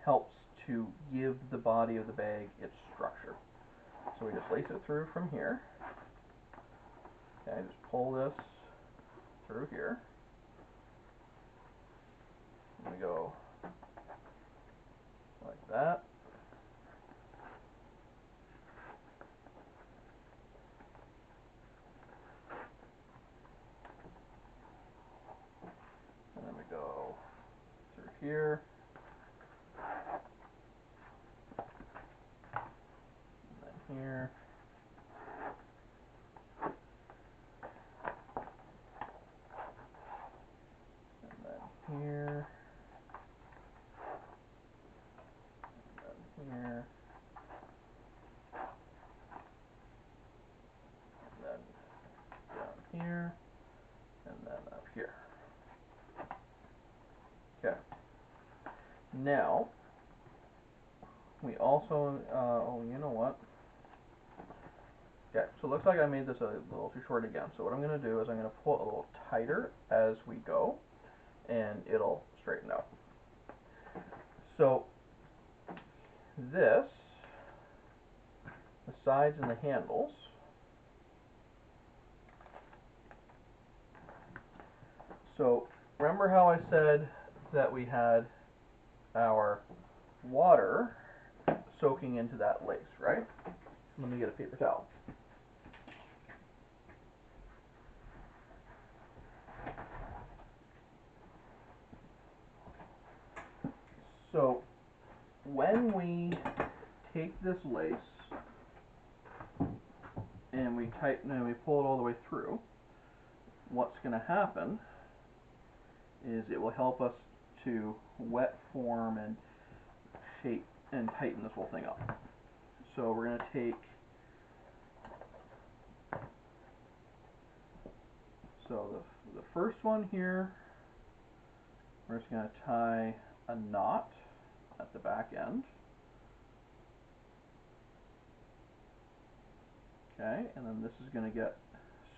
helps to give the body of the bag its structure. So we just lace it through from here. Okay, just pull this through here. And we go like that. And then we go through here. And then here. And then here. And then here. And then down here. And then up here. Okay. Now, we also, oh, you know what? Okay, so it looks like I made this a little too short again. So what I'm going to do is I'm going to pull it a little tighter as we go, and it'll straighten out. So this, the sides and the handles, so remember how I said that we had our water soaking into that lace, right? Let me get a paper towel. So when we take this lace and we tighten and we pull it all the way through, what's going to happen is it will help us to wet form and shape and tighten this whole thing up. So we're going to take, so the first one here, we're just going to tie a knot at the back end. Okay, and then this is going to get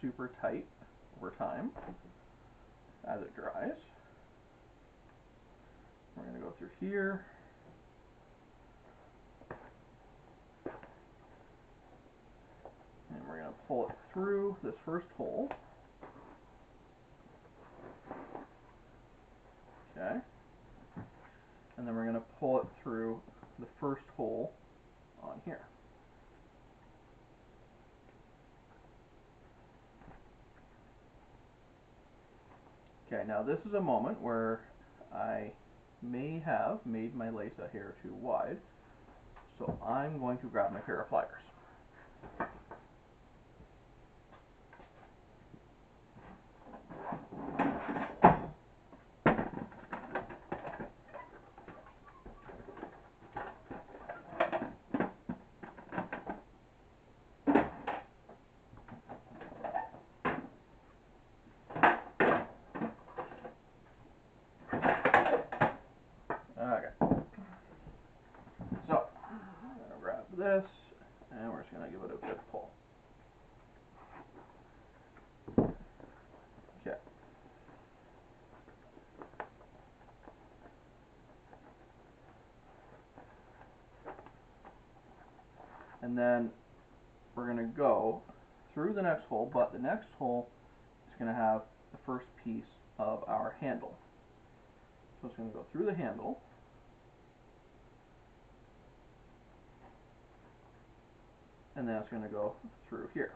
super tight over time as it dries. We're going to go through here. And we're going to pull it through this first hole. Okay. And then we're going to pull it through the first hole on here. Okay, now this is a moment where I may have made my lace a hair too wide, so I'm going to grab my pair of pliers. Okay, so I'm going to grab this and we're just going to give it a good pull. Okay. And then we're going to go through the next hole, but the next hole is going to have the first piece of our handle. So it's going to go through the handle. And then it's going to go through here.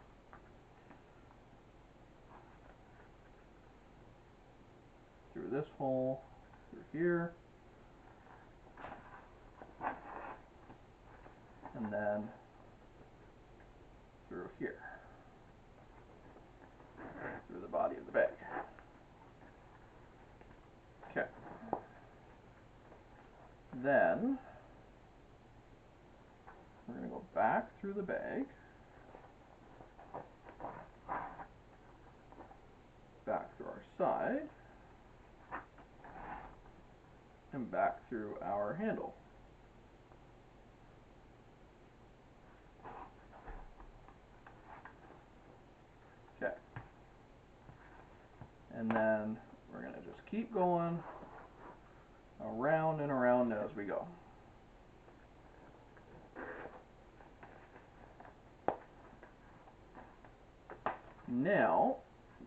Through this hole, through here, and then through here, through the body of the bag. Okay. Then we're going to go back through the bag, back through our side, and back through our handle. Okay. And then we're going to just keep going around and around as we go.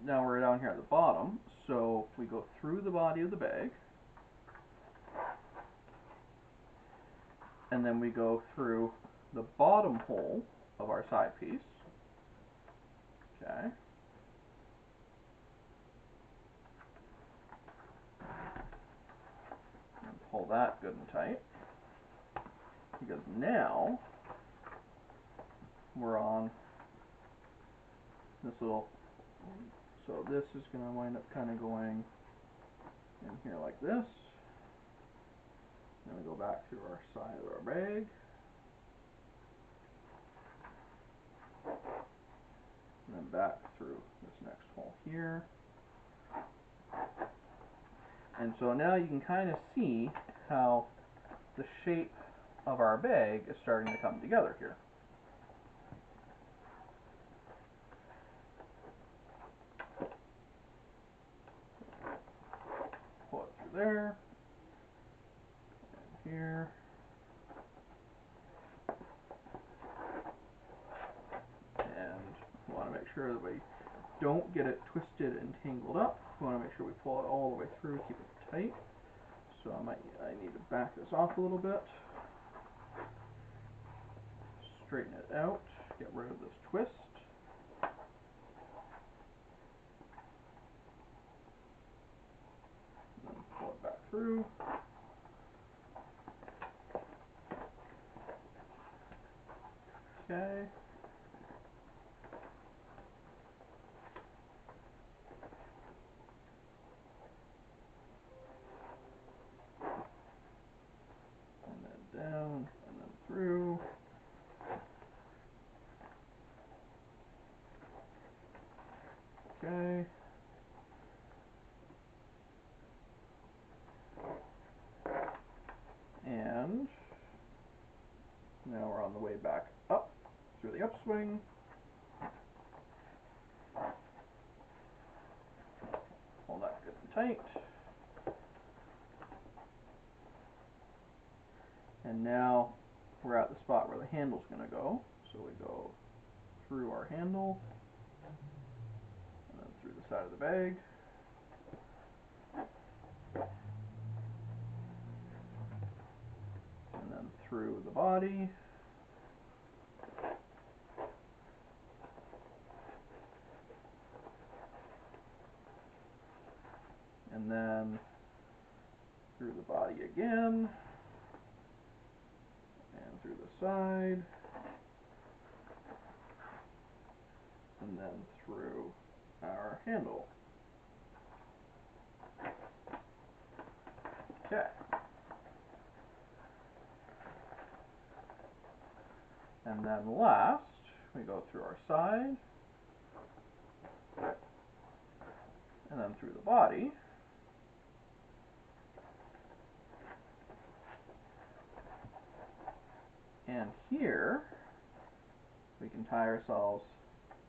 Now we're down here at the bottom, so we go through the body of the bag, and then we go through the bottom hole of our side piece. Okay. And pull that good and tight, because now we're on this little, so this is going to wind up kind of going in here like this. Then we go back through our side of our bag. And then back through this next hole here. And so now you can kind of see how the shape of our bag is starting to come together here. Pull it through there, and here, and we want to make sure that we don't get it twisted and tangled up. We want to make sure we pull it all the way through, keep it tight. So I need to back this off a little bit, straighten it out, get rid of this twist. And then pull it back through. Okay. And then down, and then through. Okay. And now we're on the way back up through the upswing. Hold that good and tight. And now we're at the spot where the handle's going to go. So we go through our handle, and then through the side of the bag. And then through the body. And then through the body again. And through the side. And then through our handle. Okay. And then last, we go through our side, and then through the body. And here, we can tie ourselves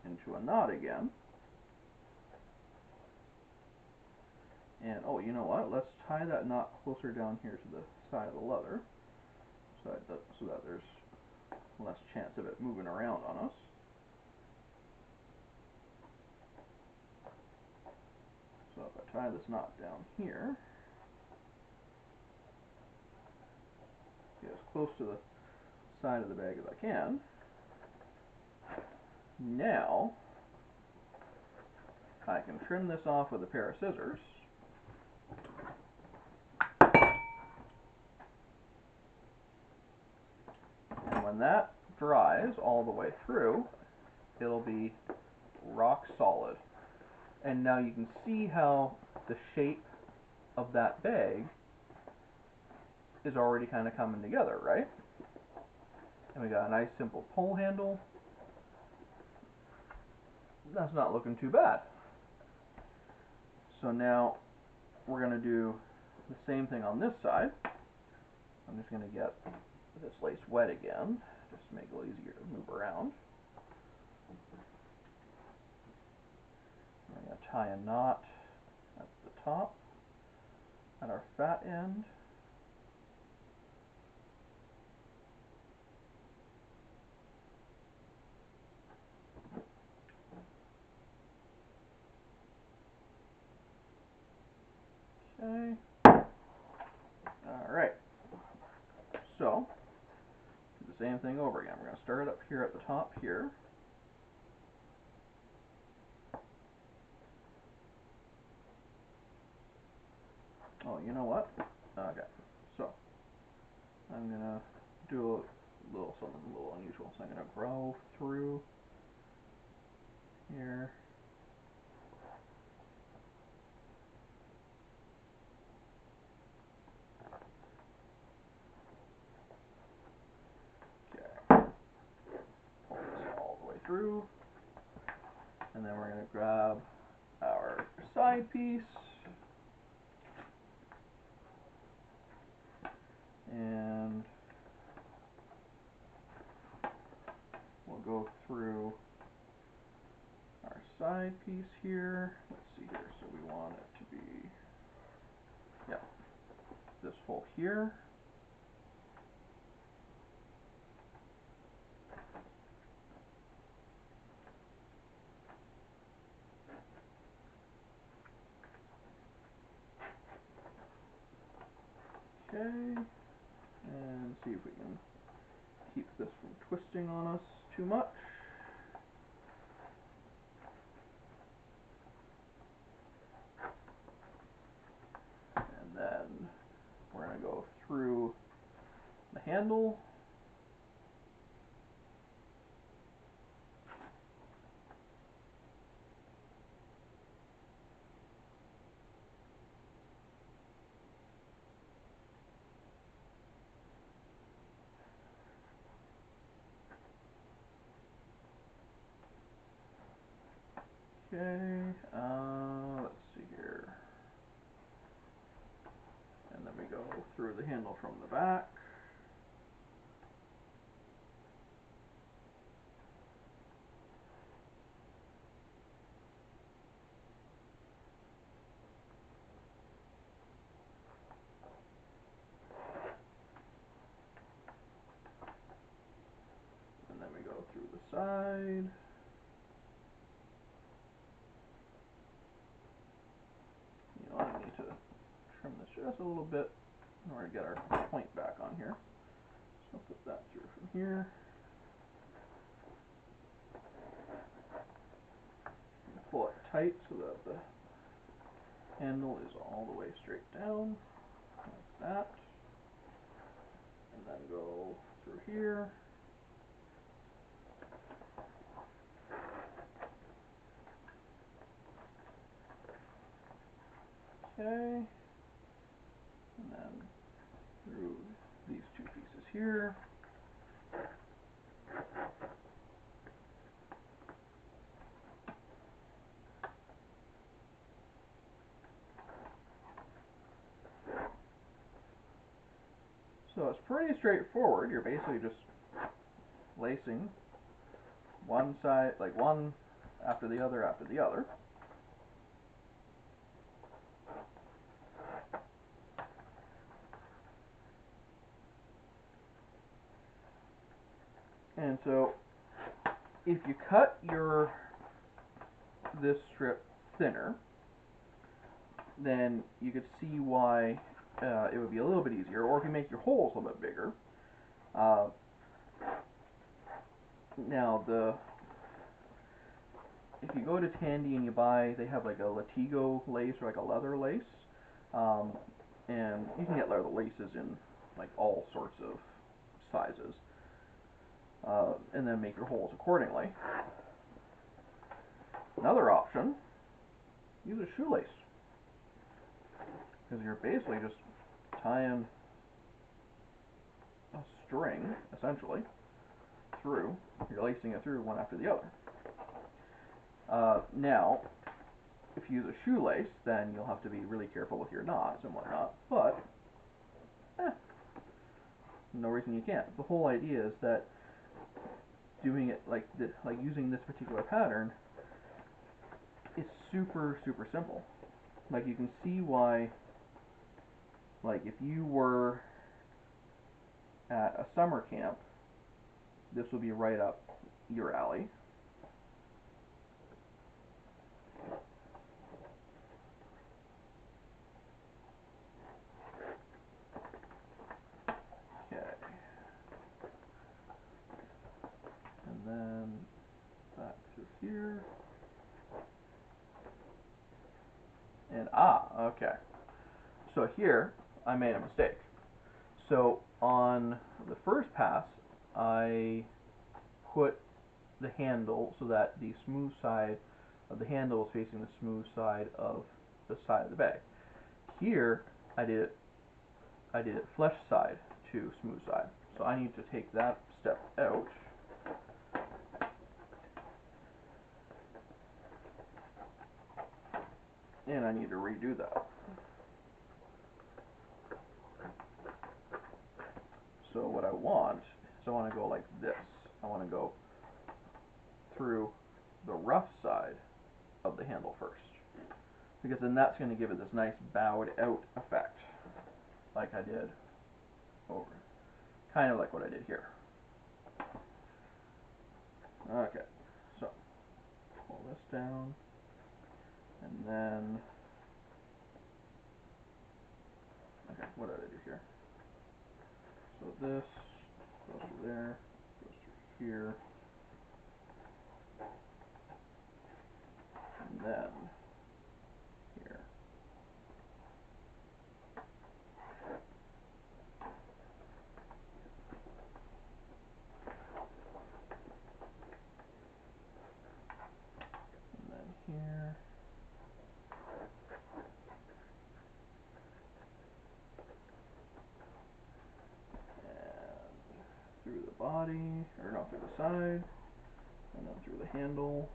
into a knot again. And, oh, you know what? Let's tie that knot closer down here to the side of the leather, so that there's less chance of it moving around on us. So if I tie this knot down here, get as close to the side of the bag as I can. Now, I can trim this off with a pair of scissors. And when that dries all the way through, it'll be rock solid. And now you can see how the shape of that bag is already kind of coming together, right? And we got a nice simple pull handle. That's not looking too bad. So now we're going to do the same thing on this side. I'm just going to get this lace wet again, just to make it a little easier to move around. We're going to tie a knot at the top, at our fat end. Okay. Alright. So, do the same thing over again. We're going to start up here at the top here. Oh, you know what? Okay. So, I'm going to do something a little unusual. So I'm going to grow through here. Okay. Pull this all the way through. And then we're going to grab our side piece. And we'll go through our side piece here. Let's see here. So we want it to be, yeah, this hole here. Okay, and see if we can keep this from twisting on us too much. And then we're going to go through the handle. Okay, let's see here. And then we go through the handle from the back. And then we go through the side. You know, I need to trim this just a little bit in order to get our point back on here. So I'll put that through from here. And pull it tight so that the handle is all the way straight down, like that. And then go through here. Okay. And then through these two pieces here. So it's pretty straightforward. You're basically just lacing one side, like one after the other after the other. And so if you cut this strip thinner, then you could see why it would be a little bit easier. Or if you make your holes a little bit bigger. Now if you go to Tandy and you buy, they have like a Latigo lace or like a leather lace, and you can get leather laces in like all sorts of sizes, and then make your holes accordingly. Another option, use a shoelace, because you're basically just tying a string, essentially, through. You're lacing it through one after the other. Now, if you use a shoelace, then you'll have to be really careful with your knots and whatnot, but no reason you can't. The whole idea is that doing it like this, like using this particular pattern, is super, super simple. Like, you can see why, like, if you were at a summer camp, this would be right up your alley. Okay. And then back through here. And okay. So here, I made a mistake. So on the first pass, I put the handle so that the smooth side of the handle is facing the smooth side of the bag. Here, I did it flesh side to smooth side. So I need to take that step out. And I need to redo that. So what I want is I want to go like this. I want to go through the rough side of the handle first, because then that's going to give it this nice bowed out effect, like I did over, kind of like what I did here. Okay, so pull this down, and then, okay, what did I do here? So this goes through there, goes through here, and then here. And then here. And through the body, or not through the side, and then through the handle.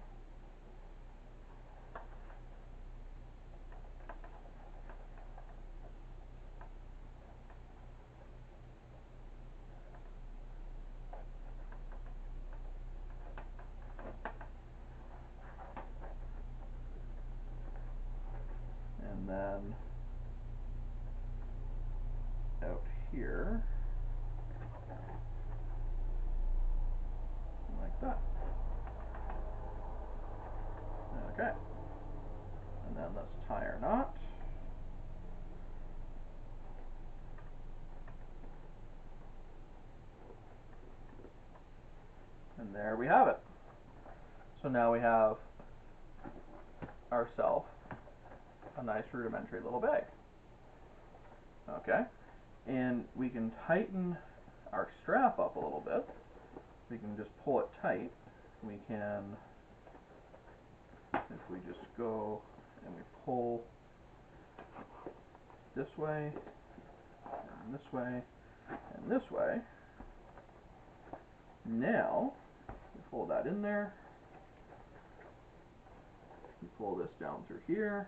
one out here, like that. Okay, and then let's tie our knot. And there we have it. So now we have ourselves a nice rudimentary little bag. Okay, and we can tighten our strap up a little bit. We can just pull it tight. We can, if we just go and we pull this way, and this way, and this way, now we pull that in there. We pull this down through here.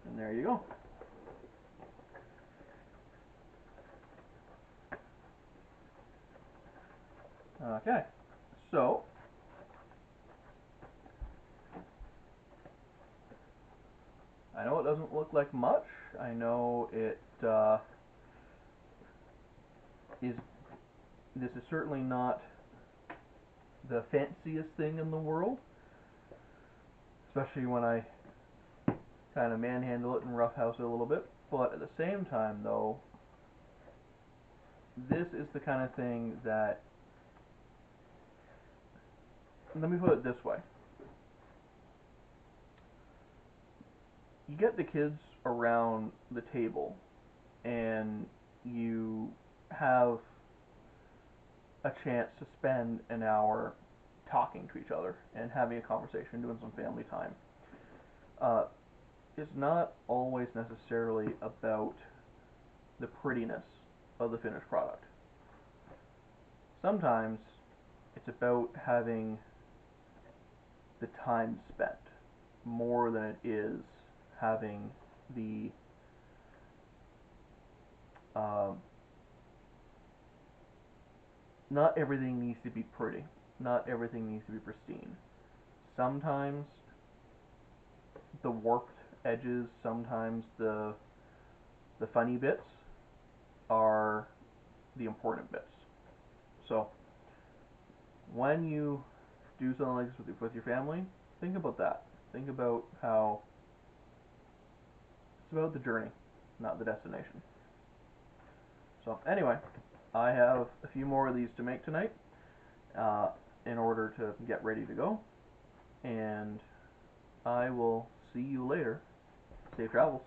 And there you go. Okay, so I know it doesn't look like much. I know it this is certainly not the fanciest thing in the world, especially when I kind of manhandle it and roughhouse it a little bit. But at the same time, though, this is the kind of thing that, let me put it this way. You get the kids around the table and you have a chance to spend an hour talking to each other and having a conversation, doing some family time. It's not always necessarily about the prettiness of the finished product. Sometimes it's about having the time spent more than it is having the not everything needs to be pretty. Not everything needs to be pristine. Sometimes the warped edges, sometimes the funny bits are the important bits. So when you do something like this with your family, think about that. Think about how it's about the journey, not the destination. So anyway, I have a few more of these to make tonight in order to get ready to go, and I will see you later. Safe travels.